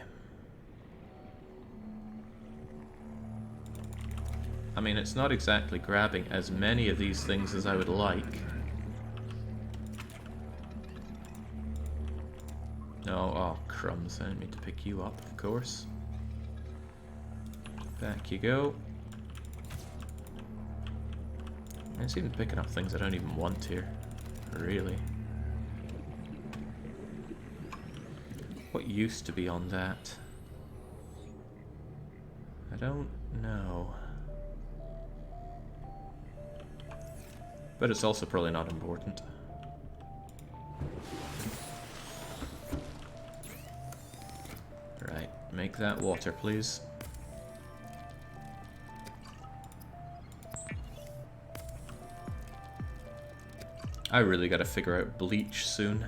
[SPEAKER 1] I mean, it's not exactly grabbing as many of these things as I would like. No, oh crumbs, I didn't mean to pick you up, of course. Back you go. It's even picking up things I don't even want here. Really. What used to be on that? I don't know. But it's also probably not important. Right, make that water, please. I really gotta figure out bleach soon.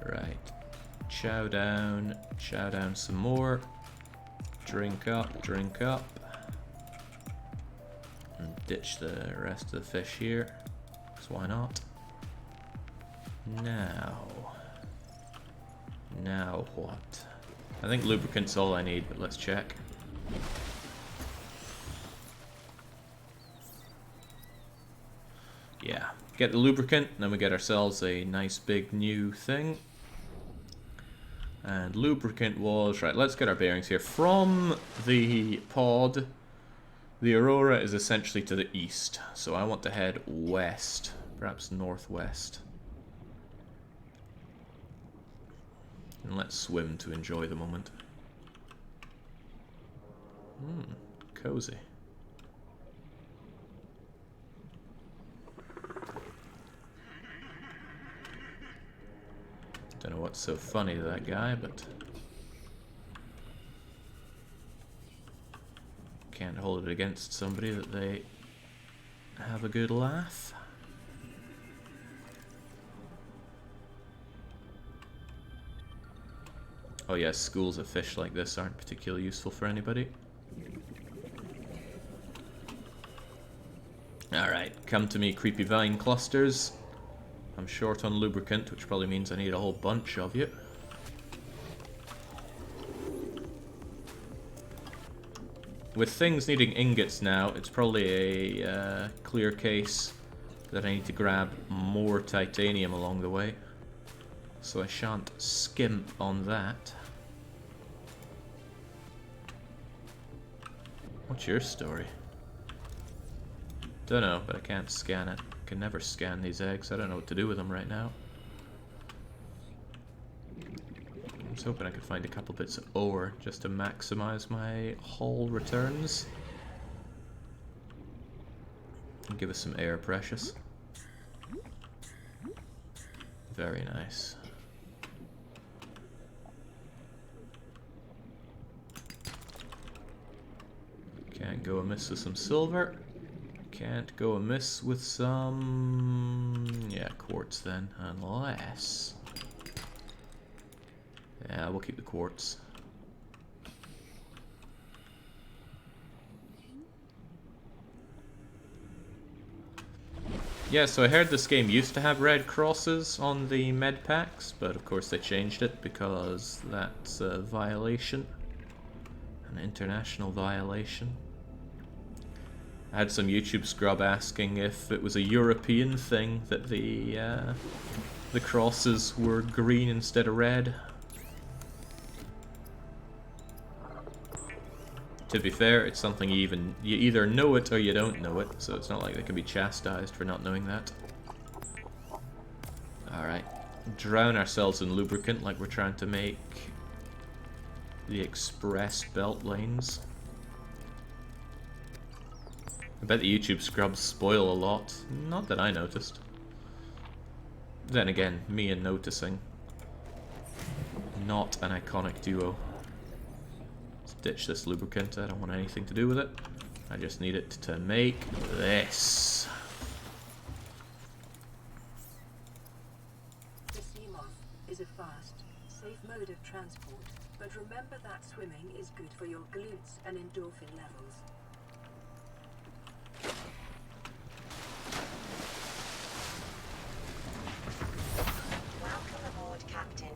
[SPEAKER 1] Right. Chow down some more. Drink up, and Ditch the rest of the fish here, because why not? Now what? I think lubricant's all I need, but let's check. Yeah, get the lubricant, then we get ourselves a nice big new thing. And lubricant was, right, let's get our bearings here. From the pod, the Aurora is essentially to the east, so I want to head west, perhaps northwest. And let's swim to enjoy the moment. Cozy. Don't know what's so funny to that guy, but can't hold it against somebody that they have a good laugh. Oh yes, schools of fish like this aren't particularly useful for anybody. Alright, come to me, creepy vine clusters. I'm short on lubricant, which probably means I need a whole bunch of you. With things needing ingots now, it's probably a clear case that I need to grab more titanium along the way. So I shan't skimp on that. What's your story? Don't know, but I can't scan it. I can never scan these eggs. I don't know what to do with them right now. I was hoping I could find a couple bits of ore just to maximize my haul returns. And give us some air, precious. Very nice. Can't go amiss with some silver. Can't go amiss with some... yeah, quartz then, unless... yeah, we'll keep the quartz. Yeah, so I heard this game used to have red crosses on the med packs, but of course they changed it because that's a violation. An international violation. I had some YouTube scrub asking if it was a European thing that the crosses were green instead of red. To be fair, it's something you either know it or you don't know it, so it's not like they can be chastised for not knowing that. Alright, drown ourselves in lubricant like we're trying to make the express belt lanes. I bet the YouTube scrubs spoil a lot. Not that I noticed. Then again, me and noticing. Not an iconic duo. Let's ditch this lubricant. I don't want anything to do with it. I just need it to make this.
[SPEAKER 2] The Seamoth is a fast, safe mode of transport, but remember that swimming is good for your glutes and endorphin levels.
[SPEAKER 5] Welcome aboard, Captain.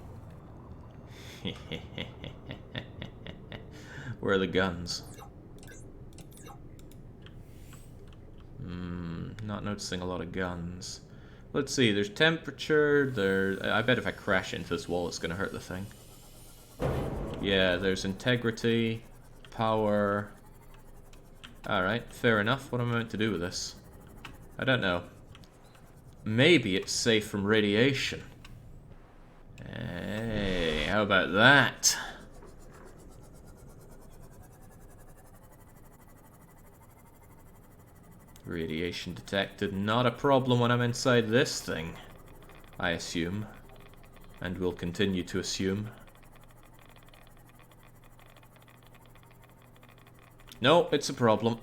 [SPEAKER 1] Where are the guns? Not noticing a lot of guns. Let's see, there's temperature, I bet if I crash into this wall it's gonna hurt the thing. Yeah, there's integrity, power. Alright, fair enough. What am I meant to do with this? I don't know. Maybe it's safe from radiation. Hey, how about that? Radiation detected. Not a problem when I'm inside this thing, I assume. And will continue to assume. No, it's a problem.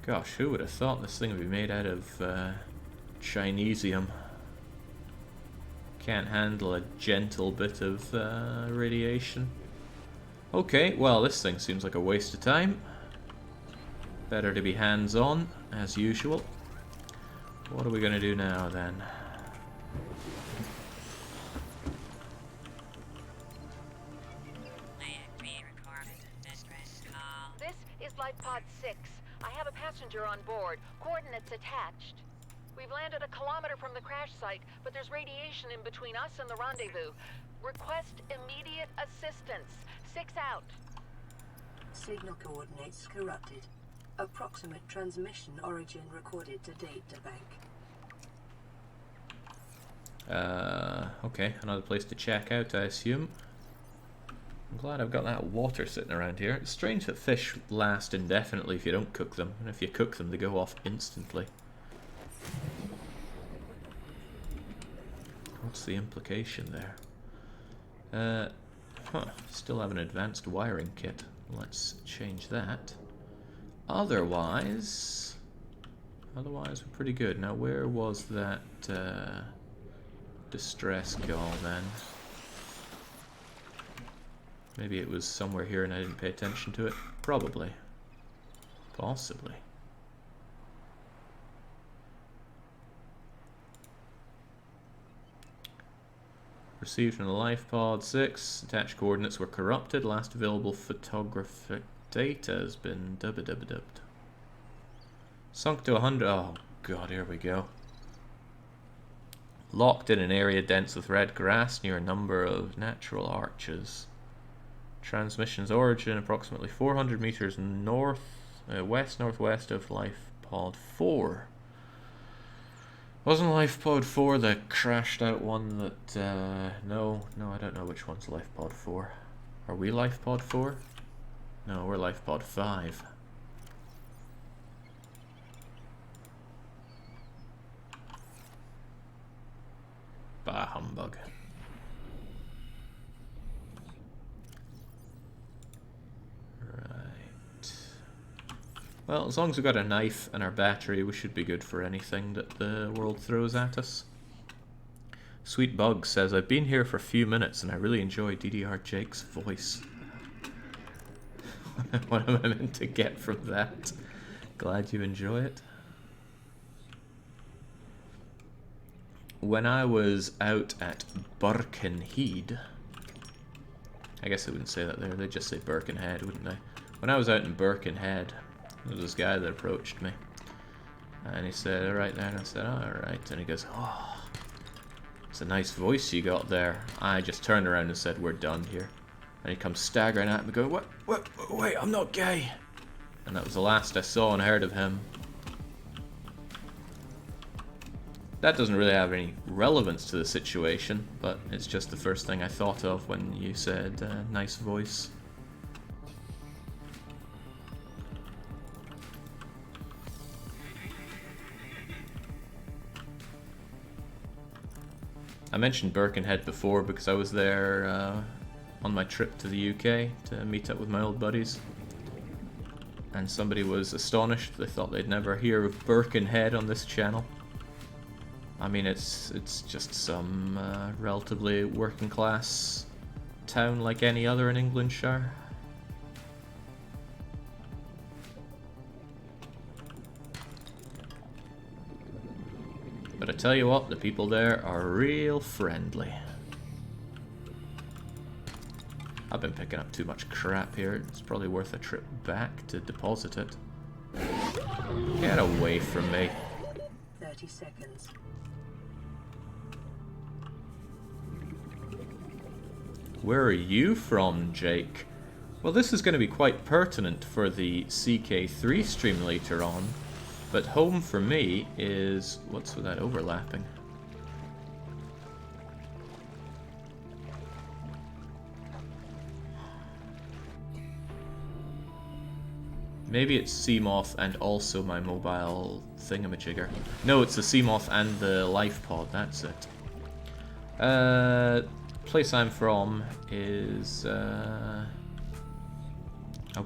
[SPEAKER 1] Gosh, who would have thought this thing would be made out of Chinesium? Can't handle a gentle bit of radiation. Okay, well this thing seems like a waste of time. Better to be hands-on, as usual. What are we gonna do now then?
[SPEAKER 5] This is Life Pod 6. I have a passenger on board. Coordinates attached. We've landed a kilometer from the crash site, but there's radiation in between us and the rendezvous. Request immediate assistance. 6 out.
[SPEAKER 2] Signal coordinates corrupted. Approximate transmission origin recorded to data bank.
[SPEAKER 1] Okay, another place to check out, I assume. I'm glad I've got that water sitting around here. It's strange that fish last indefinitely if you don't cook them, and if you cook them, they go off instantly. What's the implication there? Still have an advanced wiring kit. Let's change that. Otherwise we're pretty good. Now, where was that distress gall then? Maybe it was somewhere here and I didn't pay attention to it. Probably. Possibly. Received from the life pod 6. Attached coordinates were corrupted. Last available photographic data has been dubbed. Sunk to 100. Oh god, here we go. Locked in an area dense with red grass near a number of natural arches. Transmission's origin approximately 400 meters west-northwest of life pod 4. Wasn't Life Pod 4 the crashed out one that, no, I don't know which one's Life Pod 4. Are we Life Pod 4? No, we're Life Pod 5. Bah humbug. Well, as long as we've got a knife and our battery, we should be good for anything that the world throws at us. Sweet Bug says, I've been here for a few minutes and I really enjoy DDR Jake's voice. What am I meant to get from that? Glad you enjoy it. When I was out at Birkenhead, I guess they wouldn't say that there, they'd just say Birkenhead, wouldn't they? When I was out in Birkenhead, there was this guy that approached me, and he said, alright there, and I said, alright, and he goes, oh, it's a nice voice you got there. I just turned around and said, we're done here. And he comes staggering at me going, what, wait, I'm not gay. And that was the last I saw and heard of him. That doesn't really have any relevance to the situation, but it's just the first thing I thought of when you said, nice voice. I mentioned Birkenhead before because I was there on my trip to the UK to meet up with my old buddies. And somebody was astonished. They thought they'd never hear of Birkenhead on this channel. I mean, it's just some relatively working class town like any other in Englandshire. But I tell you what, the people there are real friendly. I've been picking up too much crap here. It's probably worth a trip back to deposit it. Get away from me.
[SPEAKER 2] 30 seconds.
[SPEAKER 1] Where are you from, Jake? Well, this is going to be quite pertinent for the CK3 stream later on. But home for me is... what's with that overlapping? Maybe it's Seamoth and also my mobile thingamajigger. No, it's the Seamoth and the life pod, that's it. Place I'm from is a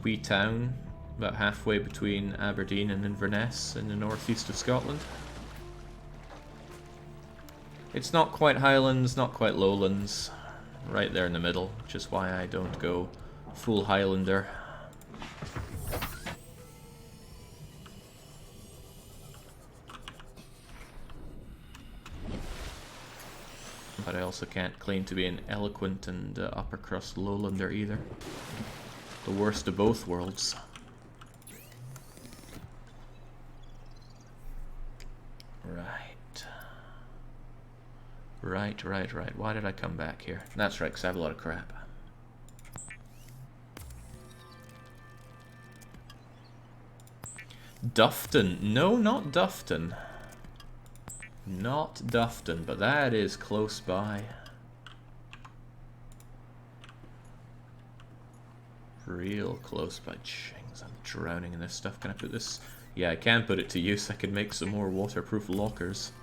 [SPEAKER 1] wee town about halfway between Aberdeen and Inverness in the northeast of Scotland. It's not quite Highlands, not quite Lowlands. Right there in the middle, which is why I don't go full Highlander. But I also can't claim to be an eloquent and upper crust Lowlander either. The worst of both worlds. Right. Why did I come back here? That's right, because I have a lot of crap. Dufton. No, not Dufton. Not Dufton, but that is close by. Real close by. Jings, I'm drowning in this stuff. Can I put this? Yeah, I can put it to use. I can make some more waterproof lockers.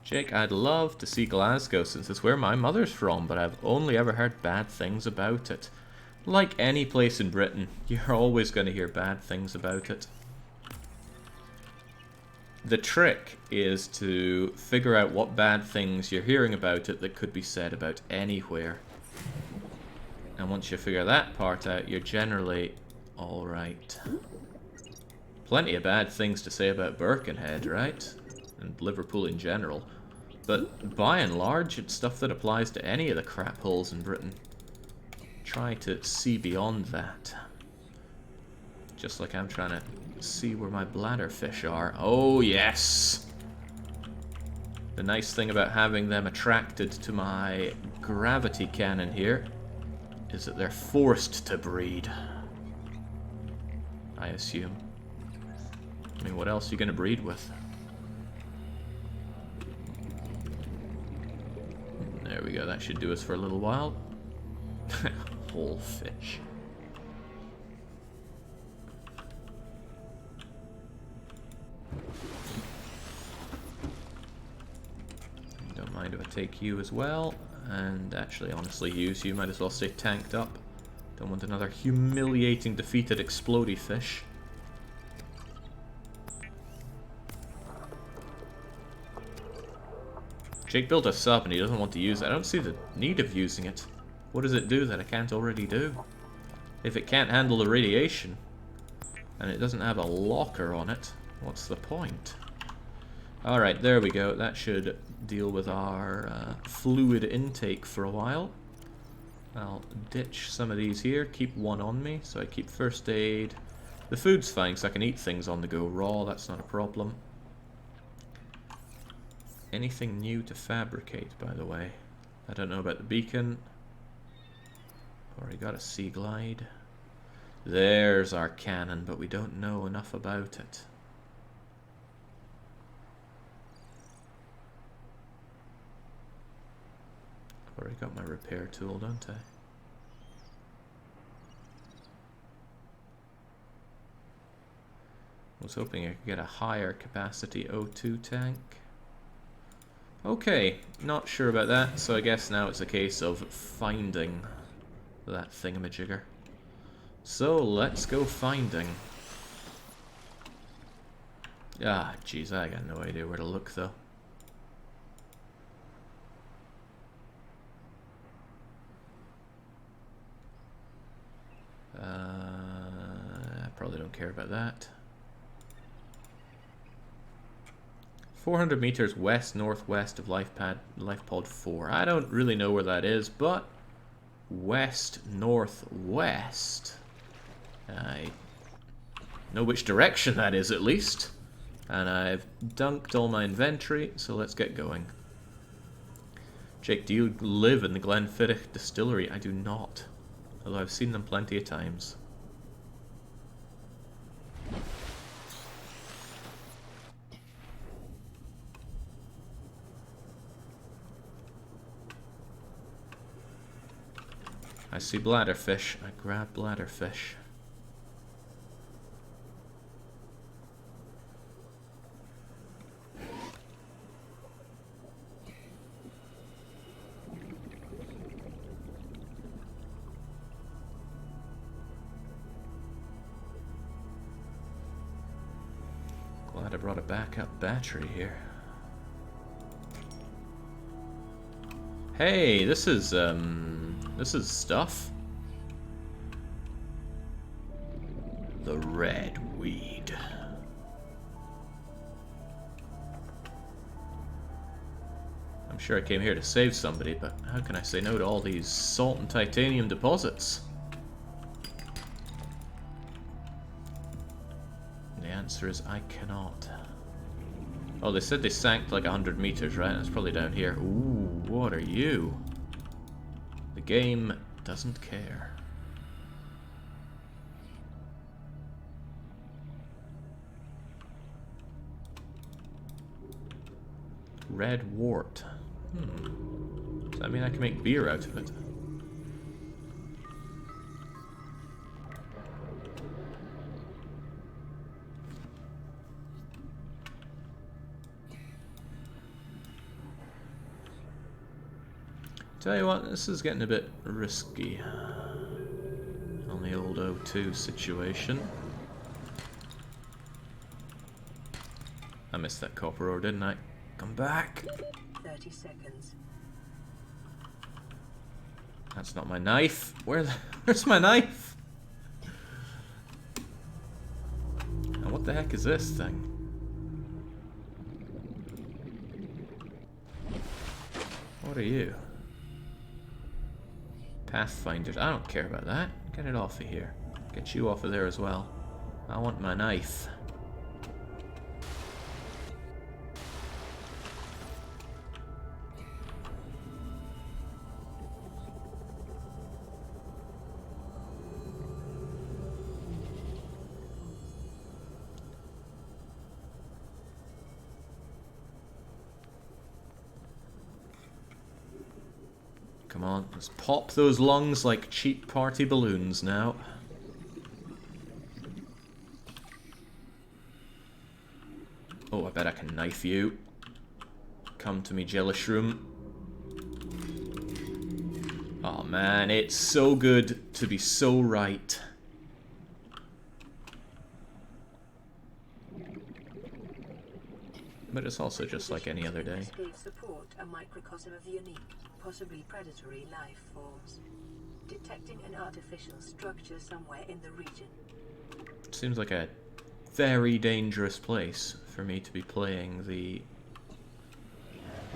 [SPEAKER 1] Jake, I'd love to see Glasgow since it's where my mother's from, but I've only ever heard bad things about it. Like any place in Britain, you're always going to hear bad things about it. The trick is to figure out what bad things you're hearing about it that could be said about anywhere. And once you figure that part out, you're generally alright. Plenty of bad things to say about Birkenhead, right? And Liverpool in general. But by and large, it's stuff that applies to any of the crap holes in Britain. Try to see beyond that. Just like I'm trying to see where my bladderfish are. Oh, yes! The nice thing about having them attracted to my gravity cannon here is that they're forced to breed. I assume. I mean, what else are you going to breed with? There we go, that should do us for a little while. Whole fish. Don't mind if I take you as well. And actually, honestly, use you. Might as well stay tanked up. Don't want another humiliating defeated explodey fish. Jake built a sub and he doesn't want to use it. I don't see the need of using it. What does it do that I can't already do? If it can't handle the radiation, and it doesn't have a locker on it, what's the point? Alright, there we go. That should deal with our fluid intake for a while. I'll ditch some of these here, keep one on me, so I keep first aid. The food's fine, so I can eat things on the go raw, that's not a problem. Anything new to fabricate, by the way? I don't know about the beacon. Already got a sea glide. There's our cannon, but we don't know enough about it. I've already got my repair tool, don't I? I was hoping I could get a higher capacity O2 tank. Okay, not sure about that, so I guess now it's a case of finding that thingamajigger. So, let's go finding. Ah, jeez, I got no idea where to look, though. I probably don't care about that. 400 meters west-northwest of life pod 4. I don't really know where that is, but west-northwest. I know which direction that is, at least. And I've dunked all my inventory, so let's get going. Jake, do you live in the Glenfiddich distillery? I do not. Although I've seen them plenty of times. I see bladderfish. I grab bladderfish. Glad I brought a backup battery here. Hey, this is stuff. The red weed. I'm sure I came here to save somebody, but how can I say no to all these salt and titanium deposits? The answer is I cannot. Oh, they said they sank like 100 meters, right? That's probably down here. Ooh, what are you? The game doesn't care. Red wart. Does that mean I can make beer out of it? Tell you what, this is getting a bit risky on the old O2 situation. I missed that copper ore, didn't I? Come back!
[SPEAKER 2] 30 seconds.
[SPEAKER 1] That's not my knife. Where's my knife? And what the heck is this thing? What are you? Pathfinders. I don't care about that. Get it off of here. Get you off of there as well. I want my knife. Come on, let's pop those lungs like cheap party balloons now. Oh, I bet I can knife you. Come to me, jellish room. Oh man, it's so good to be so right. But it's also just like any other day.
[SPEAKER 2] Gave support a microcosm of unique, possibly predatory life forms. Detecting an artificial structure somewhere in the region.
[SPEAKER 1] Seems like a very dangerous place for me to be playing the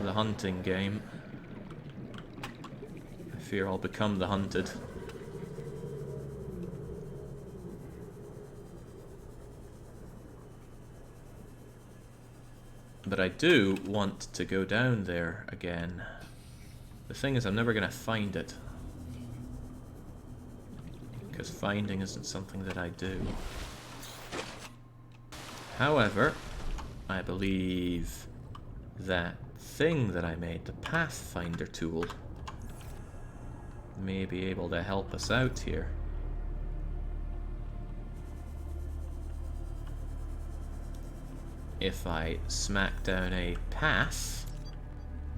[SPEAKER 1] hunting game. I fear I'll become the hunted. But I do want to go down there again. The thing is, I'm never going to find it. Because finding isn't something that I do. However, I believe that thing that I made, the Pathfinder tool, may be able to help us out here. If I smack down a path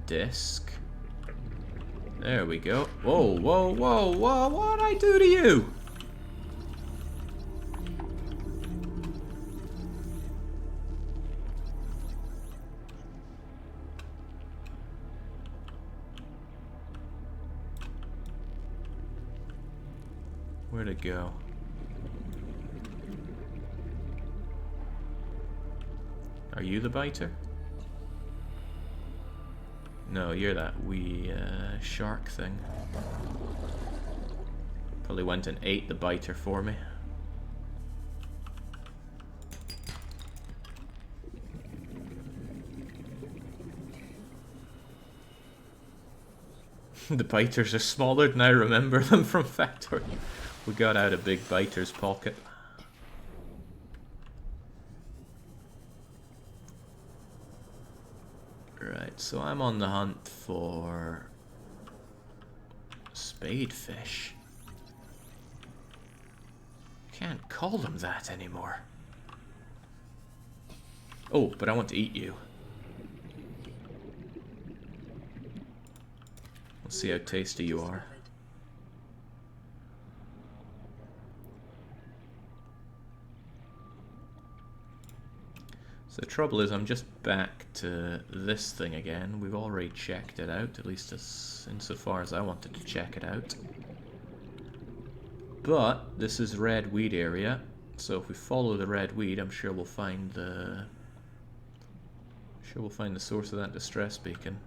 [SPEAKER 1] disc. There we go. Whoa, whoa, whoa, whoa, what'd I do to you? Where'd it go? Are you the biter? No, you're that wee shark thing. Probably went and ate the biter for me. The biters are smaller than I remember them from Factory. We got out a big biter's pocket. Right, so I'm on the hunt for spadefish. Can't call them that anymore. Oh, but I want to eat you. Let's see how tasty you are. So the trouble is I'm just back to this thing again. We've already checked it out, at least as insofar as I wanted to check it out. But this is red weed area, so if we follow the red weed, I'm sure we'll find the source of that distress beacon.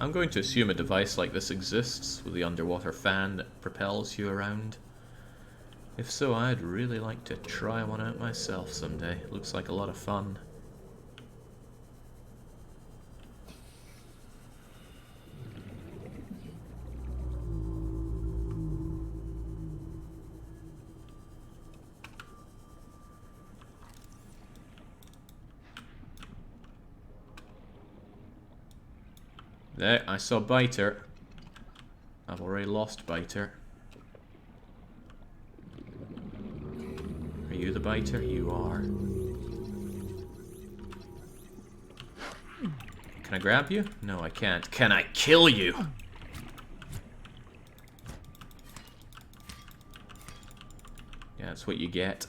[SPEAKER 1] I'm going to assume a device like this exists with the underwater fan that propels you around. If so, I'd really like to try one out myself someday. Looks like a lot of fun. There, I saw Biter. I've already lost Biter. Are you the Biter? You are. Can I grab you? No, I can't. Can I kill you? Yeah, that's what you get.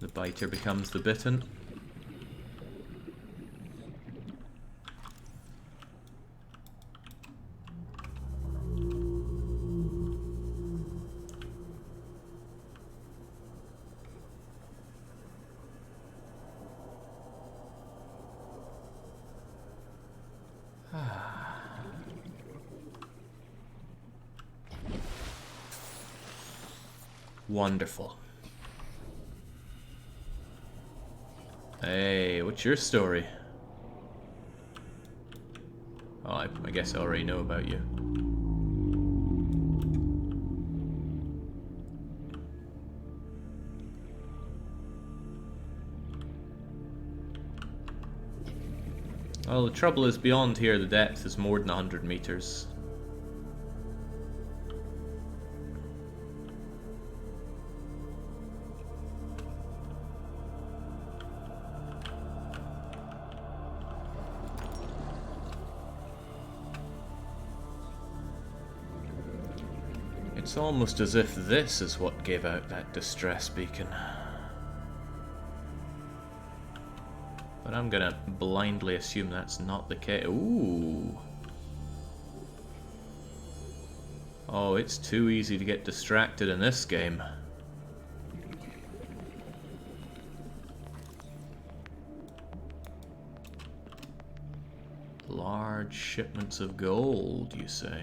[SPEAKER 1] The Biter becomes the bitten. Wonderful. Hey, what's your story? Oh, I guess I already know about you. Well, the trouble is beyond here the depth is more than 100 meters. It's almost as if this is what gave out that distress beacon. But I'm gonna blindly assume that's not the case. Ooh. Oh, it's too easy to get distracted in this game. Large shipments of gold, you say?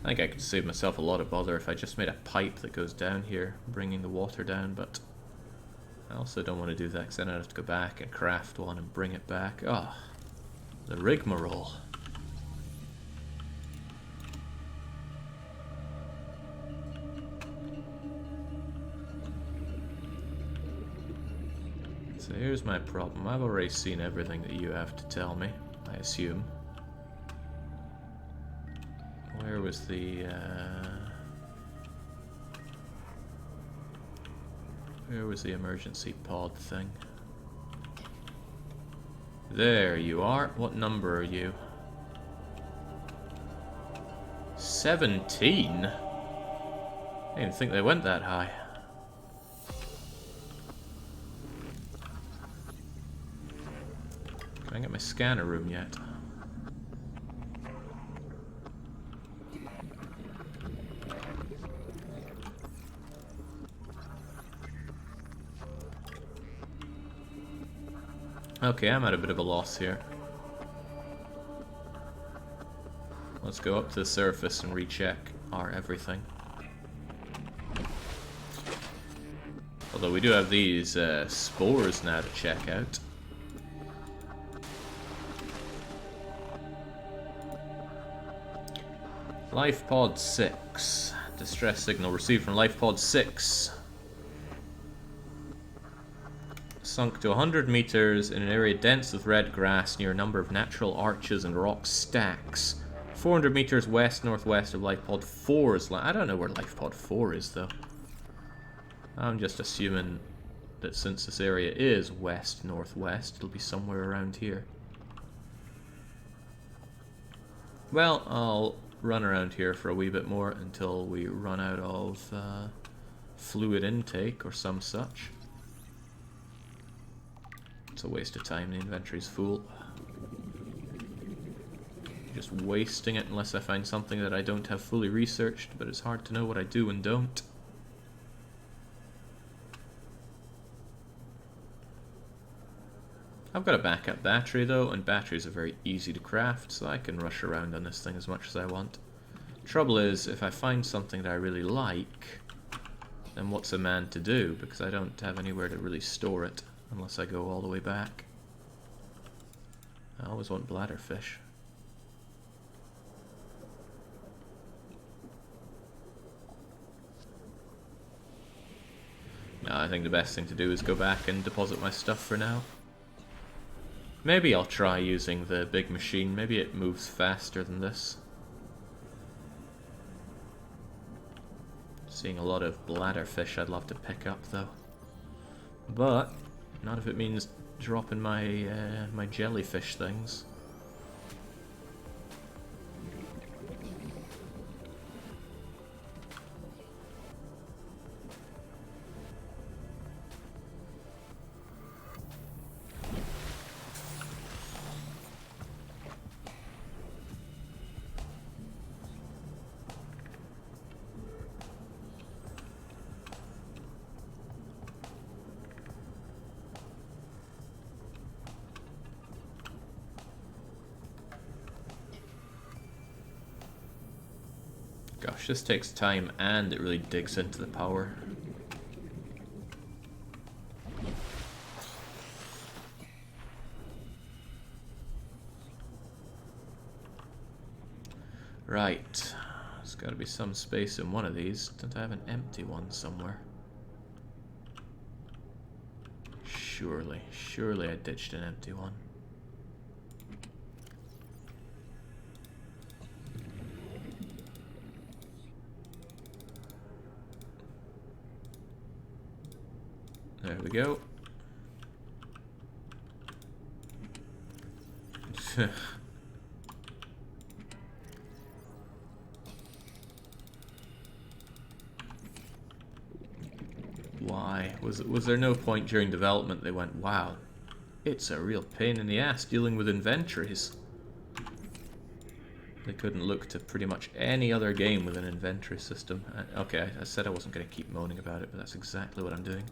[SPEAKER 1] I think I could save myself a lot of bother if I just made a pipe that goes down here, bringing the water down, but I also don't want to do that because then I'd have to go back and craft one and bring it back. Oh, the rigmarole. So here's my problem. I've already seen everything that you have to tell me, I assume. Where was the, where was the emergency pod thing? There you are. What number are you? 17? I didn't think they went that high. Can I get my scanner room yet? Okay, I'm at a bit of a loss here. Let's go up to the surface and recheck our everything. Although we do have these spores now to check out. Life pod 6. Distress signal received from life pod 6. Sunk to 100 meters in an area dense with red grass near a number of natural arches and rock stacks. 400 meters west-northwest of life pod 4's I don't know where life pod 4 is, though. I'm just assuming that since this area is west-northwest, it'll be somewhere around here. Well, I'll run around here for a wee bit more until we run out of fluid intake or some such. It's a waste of time, the inventory's full. Just wasting it unless I find something that I don't have fully researched, but it's hard to know what I do and don't. I've got a backup battery though, and batteries are very easy to craft, so I can rush around on this thing as much as I want. Trouble is, if I find something that I really like, then what's a man to do? Because I don't have anywhere to really store it, unless I go all the way back. I always want bladderfish. No, I think the best thing to do is go back and deposit my stuff for now. Maybe I'll try using the big machine. Maybe it moves faster than this. Seeing a lot of bladderfish I'd love to pick up though. But not if it means dropping my my jellyfish things. Gosh, this takes time and it really digs into the power. Right, there's got to be some space in one of these. Don't I have an empty one somewhere? Surely I ditched an empty one. There we go. Why? Was there no point during development they went, wow, it's a real pain in the ass dealing with inventories? They couldn't look to pretty much any other game with an inventory system. Okay, I said I wasn't going to keep moaning about it, but that's exactly what I'm doing.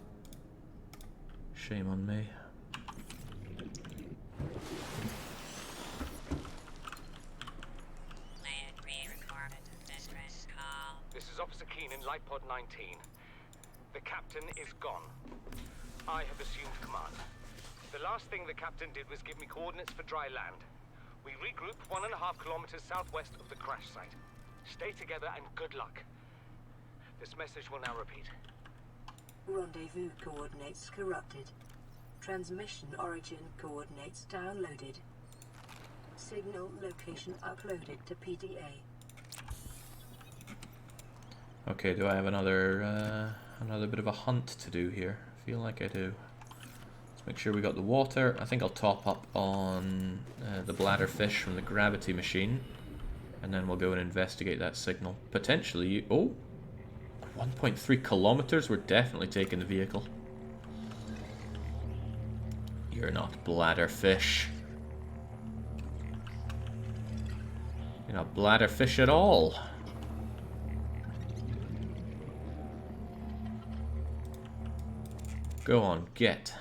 [SPEAKER 1] Shame on me.
[SPEAKER 3] This is Officer Keen in Light Pod 19. The captain is gone. I have assumed command. The last thing the captain did was give me coordinates for dry land. We regroup 1.5 kilometers southwest of the crash site. Stay together and good luck. This message will now repeat.
[SPEAKER 2] Rendezvous coordinates corrupted. Transmission origin coordinates downloaded. Signal location uploaded to PDA.
[SPEAKER 1] Okay, do I have another bit of a hunt to do here? I feel like I do. Let's make sure we got the water. I think I'll top up on the bladderfish from the gravity machine, and then we'll go and investigate that signal. Potentially, oh, 1.3 kilometers. We're definitely taking the vehicle. You're not bladderfish. You're not bladderfish at all. Go on, get.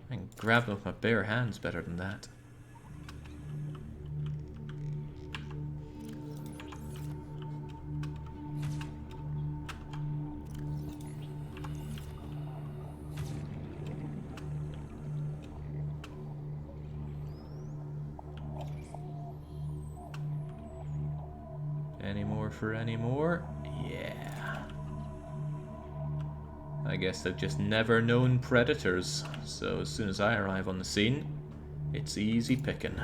[SPEAKER 1] I can grab them with my bare hands better than that. Any more for any more? Yeah. I guess they've just never known predators, so as soon as I arrive on the scene, it's easy picking.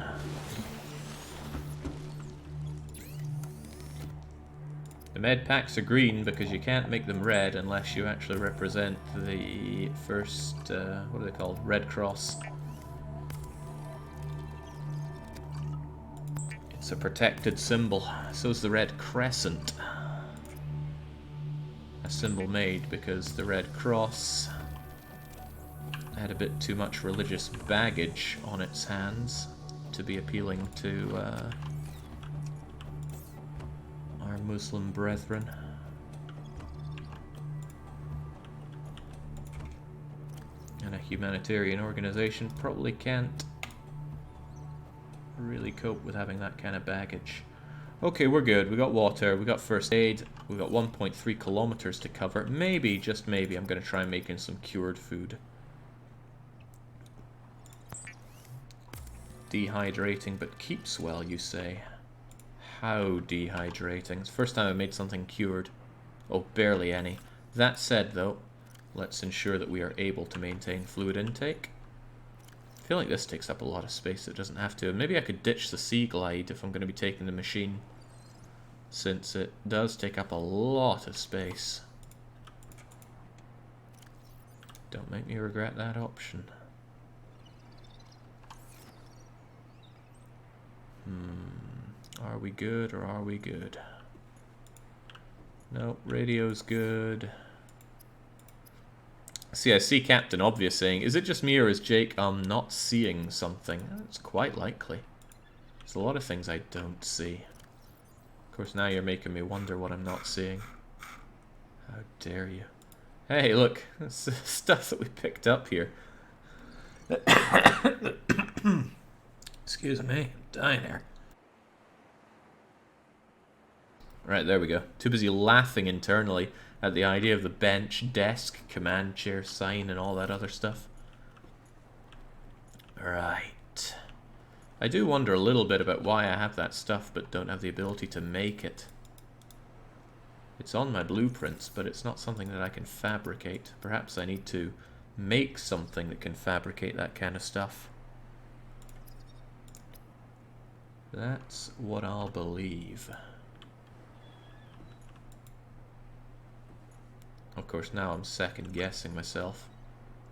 [SPEAKER 1] The med packs are green because you can't make them red unless you actually represent the first, what are they called? Red Cross. It's a protected symbol. So is the Red Crescent. A symbol made because the Red Cross had a bit too much religious baggage on its hands to be appealing to our Muslim brethren. And a humanitarian organization probably can't really cope with having that kind of baggage. Okay, we're good. We got water, we got first aid, we got 1.3 kilometers to cover. Maybe, just maybe, I'm going to try making some cured food. Dehydrating, but keeps well, you say? How dehydrating? It's the first time I made something cured. Oh, barely any. That said, though, let's ensure that we are able to maintain fluid intake. I feel like this takes up a lot of space. It doesn't have to. Maybe I could ditch the Sea Glide if I'm going to be taking the machine, since it does take up a lot of space. Don't make me regret that option. Are we good or are we good? No, radio's good. See, I see Captain Obvious saying, is it just me or is Jake not seeing something? It's quite likely. There's a lot of things I don't see. Of course, now you're making me wonder what I'm not seeing. How dare you. Hey, look, it's stuff that we picked up here. Excuse me, I'm dying here. Right, there we go. Too busy laughing internally at the idea of the bench, desk, command chair, sign, and all that other stuff. Right. I do wonder a little bit about why I have that stuff but don't have the ability to make it. It's on my blueprints, but it's not something that I can fabricate. Perhaps I need to make something that can fabricate that kind of stuff. That's what I'll believe. Of course, now I'm second guessing myself.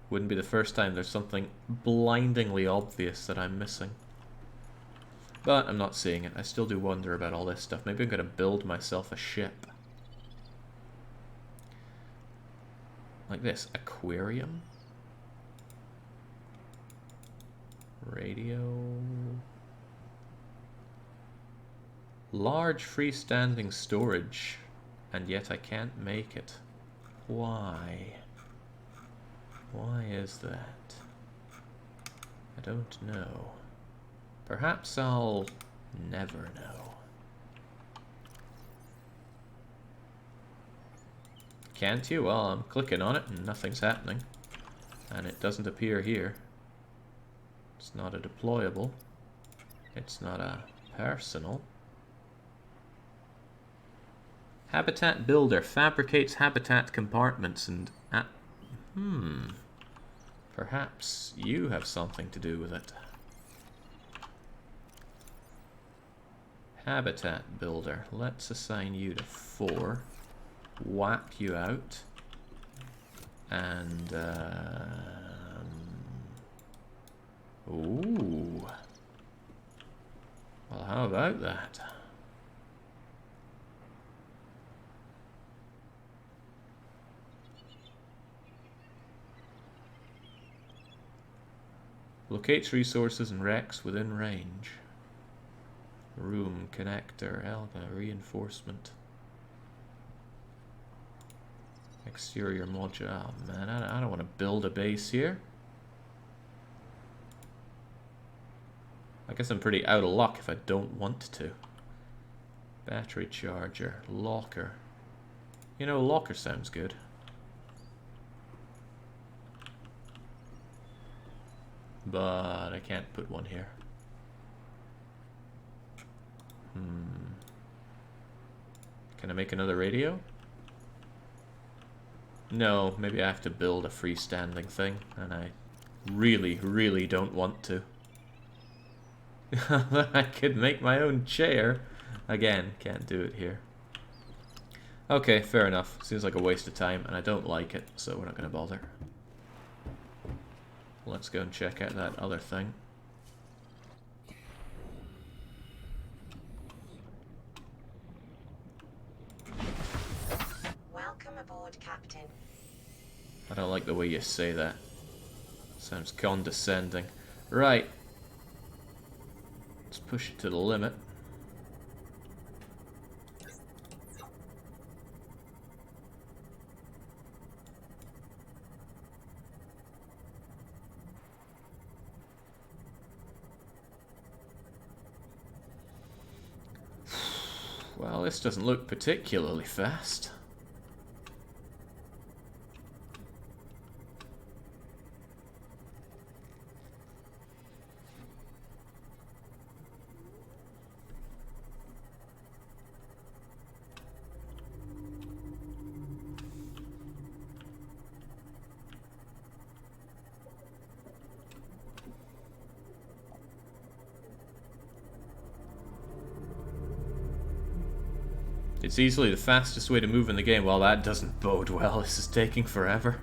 [SPEAKER 1] Wouldn't be the first time there's something blindingly obvious that I'm missing. But I'm not seeing it. I still do wonder about all this stuff. Maybe I'm going to build myself a ship. Like this. Aquarium. Radio. Large freestanding storage. And yet I can't make it. Why? Why is that? I don't know. Perhaps I'll never know. Can't you? Well, I'm clicking on it and nothing's happening. And it doesn't appear here. It's not a deployable. It's not a personal. Habitat Builder fabricates habitat compartments and... Perhaps you have something to do with it. Habitat Builder. Let's assign you to 4. Whap you out. And, ooh. Well, how about that? Locates resources and wrecks within range. Room, connector, Elga, reinforcement. Exterior module. Oh man, I don't want to build a base here. I guess I'm pretty out of luck if I don't want to. Battery charger, locker. You know, locker sounds good. But I can't put one here. Can I make another radio? No, maybe I have to build a freestanding thing, and I really, really don't want to. I could make my own chair. Again, can't do it here. Okay, fair enough. Seems like a waste of time, and I don't like it, so we're not going to bother. Let's go and check out that other thing.
[SPEAKER 6] Welcome aboard, Captain.
[SPEAKER 1] I don't like the way you say that. Sounds condescending. Right. Let's push it to the limit. Well, this doesn't look particularly fast. It's easily the fastest way to move in the game. Well, that doesn't bode well. This is taking forever.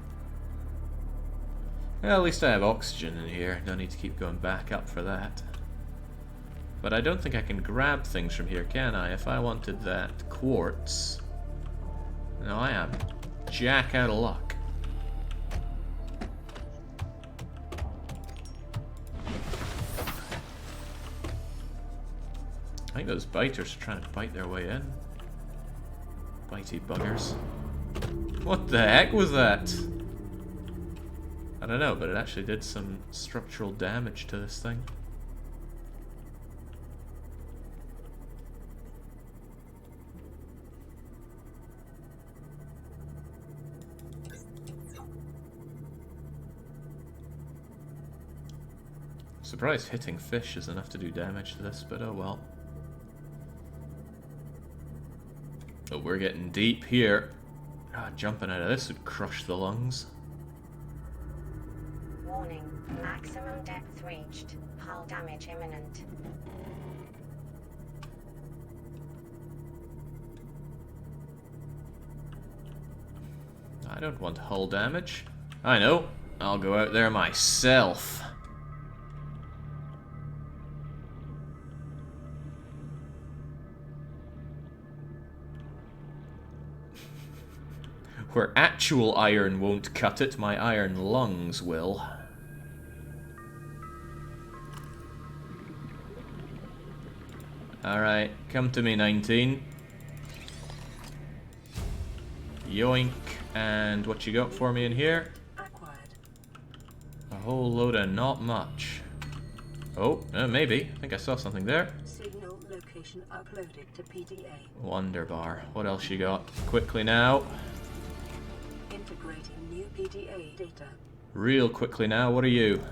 [SPEAKER 1] Well, at least I have oxygen in here. No need to keep going back up for that. But I don't think I can grab things from here, can I? If I wanted that quartz... No, I am jack out of luck. I think those biters are trying to bite their way in. Bitey buggers. What the heck was that? I don't know, but it actually did some structural damage to this thing. Surprised hitting fish is enough to do damage to this, but oh well. Oh, we're getting deep here. Ah, jumping out of this would crush the lungs.
[SPEAKER 6] Warning, maximum depth reached. Hull damage imminent.
[SPEAKER 1] I don't want hull damage. I know. I'll go out there myself. Where actual iron won't cut it, my iron lungs will. Alright, come to me, 19. Yoink. And what you got for me in here?
[SPEAKER 2] Acquired.
[SPEAKER 1] A whole load of not much. Oh, maybe. I think I saw something there.
[SPEAKER 2] Signal location uploaded to PDA.
[SPEAKER 1] Wonder bar. What else you got? Quickly now.
[SPEAKER 2] Integrating new PDA data.
[SPEAKER 1] Real quickly now. What are you?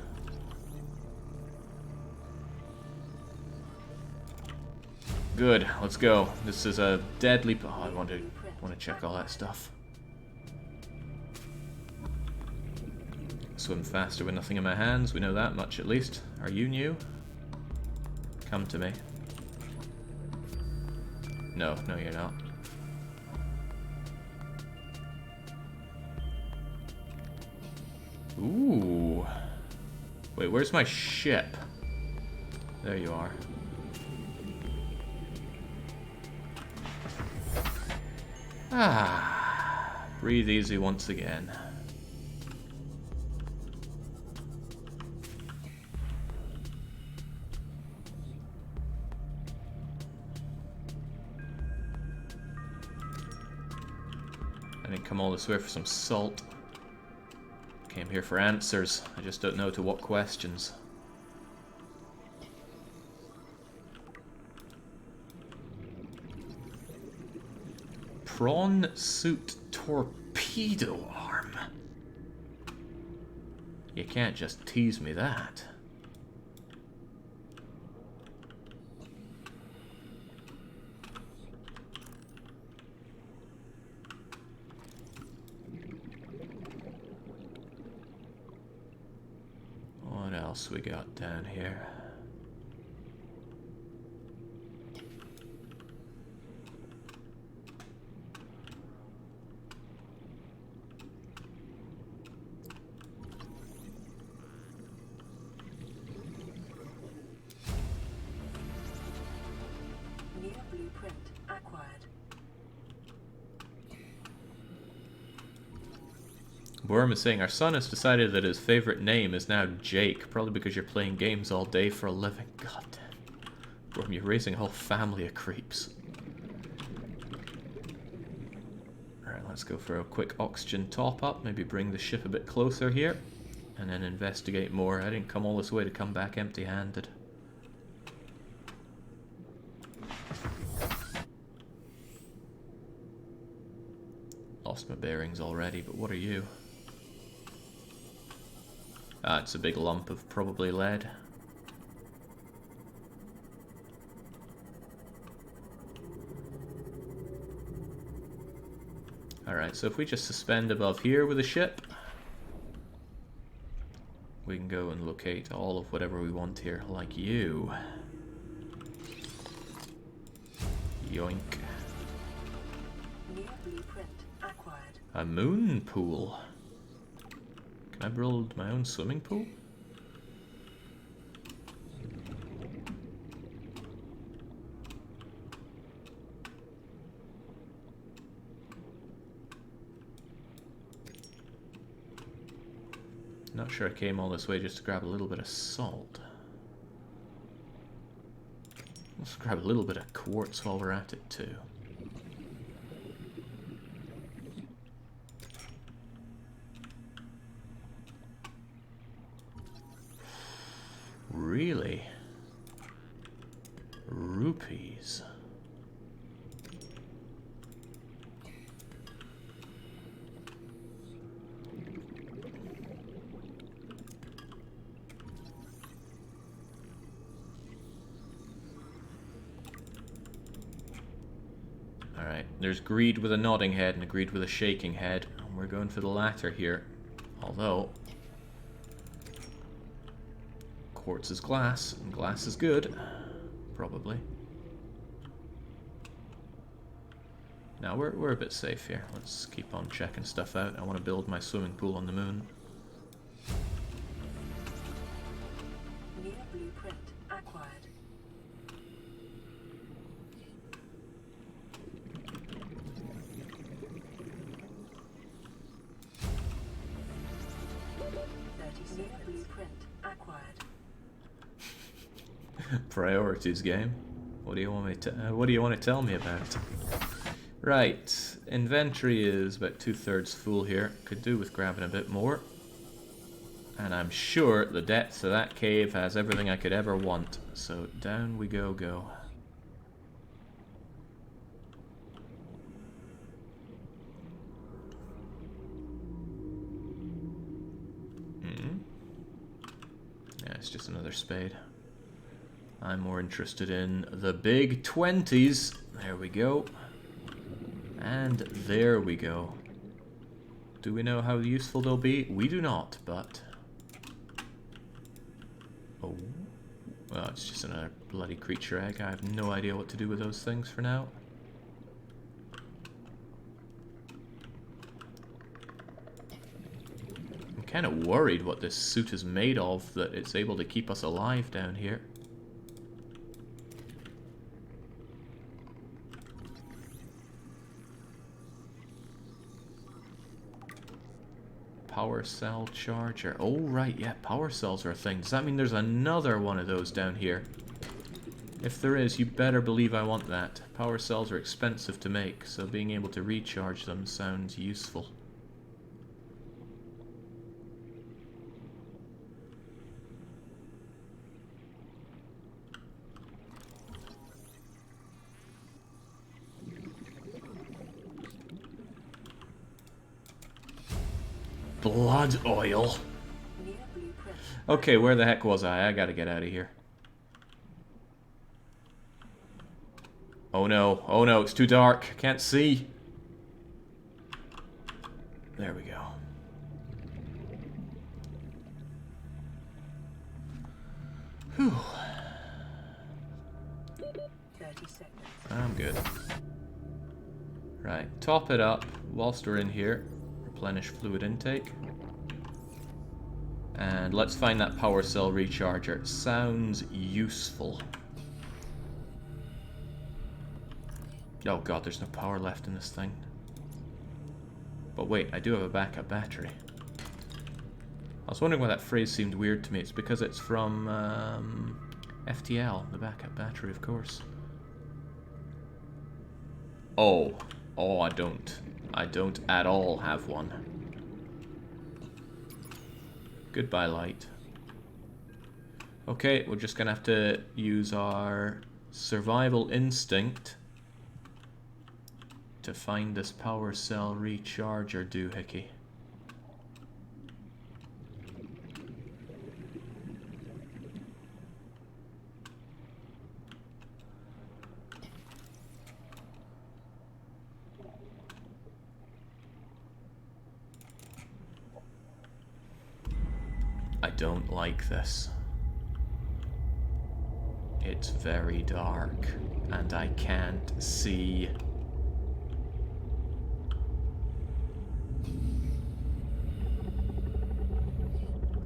[SPEAKER 1] Good. Let's go. This is a deadly... Oh, I want to check all that stuff. Swim faster with nothing in my hands. We know that much at least. Are you new? Come to me. No, you're not. Ooh. Wait, where's my ship? There you are. Ah. Breathe easy once again. I didn't come all this way for some salt. Came here for answers. I just don't know to what questions. Prawn suit torpedo arm. You can't just tease me that. else we got down here?
[SPEAKER 2] New blueprint acquired.
[SPEAKER 1] Worm is saying our son has decided that his favorite name is now Jake, probably because you're playing games all day for a living. God damn. Worm, you're raising a whole family of creeps. Alright, let's go for a quick oxygen top up, maybe bring the ship a bit closer here, and then investigate more. I didn't come all this way to come back empty-handed. Lost my bearings already, but what are you? Ah, it's a big lump of probably lead. Alright, so if we just suspend above here with the ship, we can go and locate all of whatever we want here, like you. Yoink.
[SPEAKER 2] New blueprint acquired.
[SPEAKER 1] A moon pool. Can I build my own swimming pool? Not sure I came all this way just to grab a little bit of salt. Let's grab a little bit of quartz while we're at it too. Really? Rupees. Alright, there's greed with a nodding head and a greed with a shaking head. And we're going for the latter here. Although quartz is glass, and glass is good. Probably. Now we're a bit safe here. Let's keep on checking stuff out. I want to build my swimming pool on the moon.
[SPEAKER 2] New blueprint acquired. New blueprint acquired.
[SPEAKER 1] Priorities game. What do you want me to? What do you want to tell me about? Right, inventory is about 2/3 full here. Could do with grabbing a bit more. And I'm sure the depths of that cave has everything I could ever want. So down we go. Yeah, it's just another spade. I'm more interested in the big 20s. There we go. And there we go. Do we know how useful they'll be? We do not, but... Oh. Well, it's just another bloody creature egg. I have no idea what to do with those things for now. I'm kind of worried what this suit is made of, that it's able to keep us alive down here. Power cell charger. Oh, right, yeah, power cells are a thing. Does that mean there's another one of those down here? If there is, you better believe I want that. Power cells are expensive to make, so being able to recharge them sounds useful. Blood oil. Okay, where the heck was I? I gotta get out of here. Oh no, it's too dark. Can't see. There we go. Whew.
[SPEAKER 2] 30 seconds.
[SPEAKER 1] I'm good. Right, top it up whilst we're in here. Replenish fluid intake. And let's find that power cell recharger. Sounds useful. Oh god, there's no power left in this thing. But wait, I do have a backup battery. I was wondering why that phrase seemed weird to me. It's because it's from FTL, the backup battery, of course. Oh, I don't. I don't at all have one. Goodbye, light. Okay, we're just gonna have to use our survival instinct to find this power cell recharger doohickey. I don't like this. It's very dark, and I can't see.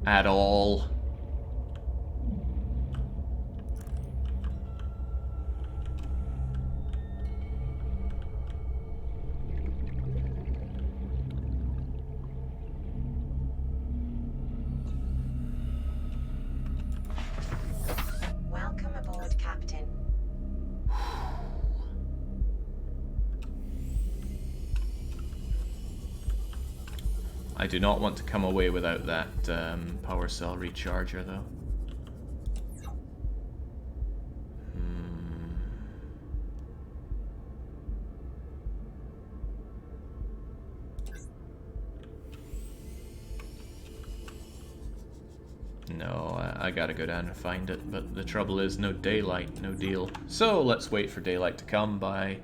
[SPEAKER 1] At all.
[SPEAKER 6] Welcome aboard, Captain.
[SPEAKER 1] I do not want to come away without that power cell recharger, though. No, I gotta go down and find it, but the trouble is no daylight, no deal. So let's wait for daylight to come by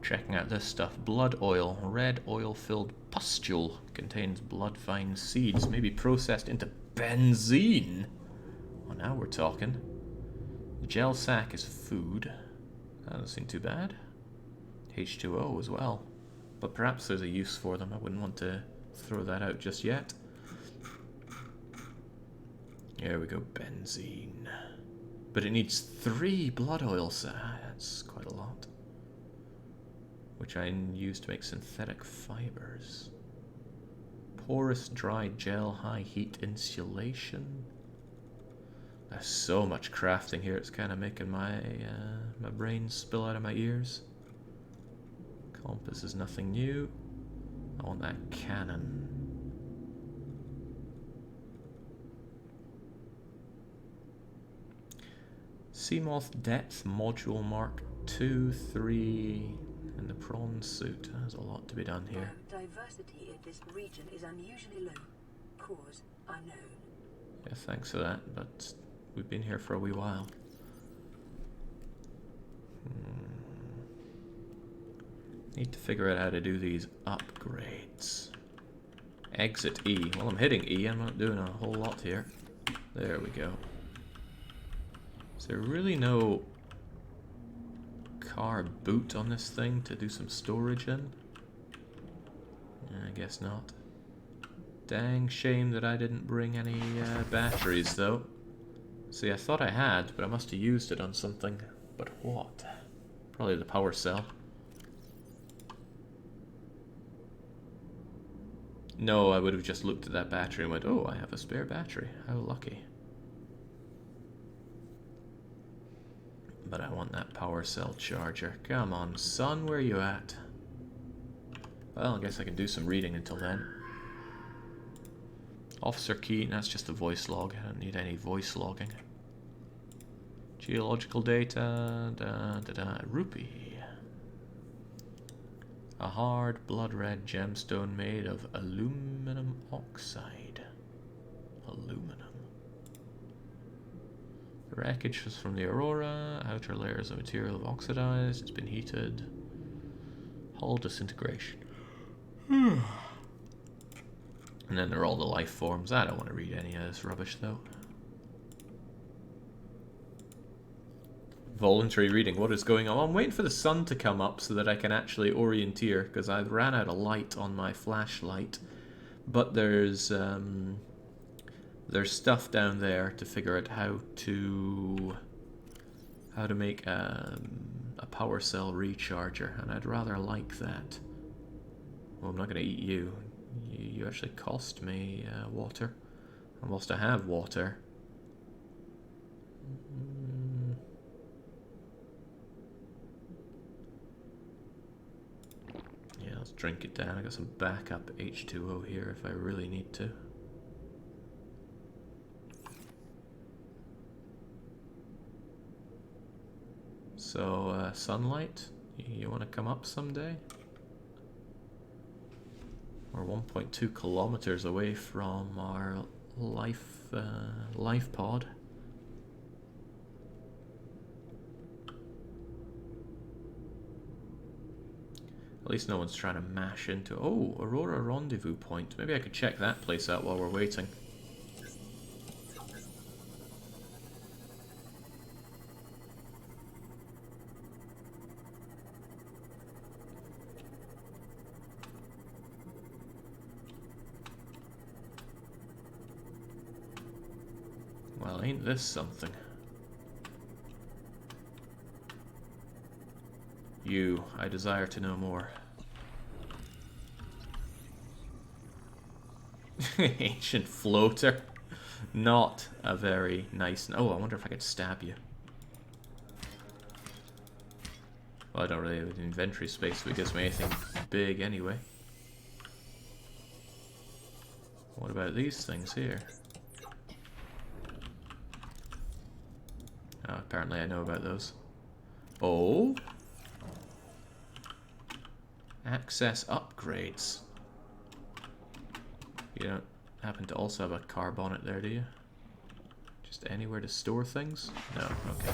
[SPEAKER 1] checking out this stuff. Blood oil, red oil-filled pustule, contains blood vine seeds, may be processed into benzene. Well, now we're talking. The gel sac is food. That doesn't seem too bad. H2O as well. But perhaps there's a use for them. I wouldn't want to throw that out just yet. There we go, benzene. But it needs 3 blood oils. That's quite a lot. Which I use to make synthetic fibers. Porous dry gel, high heat insulation. There's so much crafting here, it's kind of making my my brain spill out of my ears. Compass is nothing new. I want that cannon. Seamoth Depth Module Mark 2, 3, and the prawn suit. There's a lot to be done here.
[SPEAKER 2] Diversity in this region is unusually low. Cause unknown.
[SPEAKER 1] Yeah, thanks for that, but we've been here for a wee while. Need to figure out how to do these upgrades. Exit E. Well, I'm hitting E, I'm not doing a whole lot here. There we go. Is there really no car boot on this thing to do some storage in? I guess not. Dang shame that I didn't bring any batteries though. See, I thought I had, but I must have used it on something. But what? Probably the power cell. No, I would have just looked at that battery and went, oh, I have a spare battery. How lucky. But I want that power cell charger. Come on, son, where are you at? Well, I guess I can do some reading until then. Officer key, that's just a voice log. I don't need any voice logging. Geological data, rupee. A hard blood red gemstone made of aluminum oxide. Aluminum. The wreckage was from the Aurora. Outer layers of material have oxidized. It's been heated. Hull disintegration. And then there are all the life forms. I don't want to read any of this rubbish though. Voluntary reading. What is going on? I'm waiting for the sun to come up so that I can actually orienteer, because I ran out of light on my flashlight. But there's stuff down there to figure out how to make a power cell recharger, and I'd rather like that. Well, I'm not going to eat you. You actually cost me water. And whilst I have water... yeah, let's drink it down. I got some backup H2O here if I really need to. So, sunlight, you want to come up someday? We're 1.2 kilometers away from our life pod. At least no one's trying to mash into... oh, Aurora Rendezvous Point. Maybe I could check that place out while we're waiting. Well, ain't this something? You, I desire to know more. Ancient floater. Not a very nice... oh, I wonder if I could stab you. Well, I don't really have an inventory space that gives me anything big anyway. What about these things here? Oh, apparently I know about those. Oh? Access upgrades. You don't happen to also have a car bonnet there, do you? Just anywhere to store things? No, okay.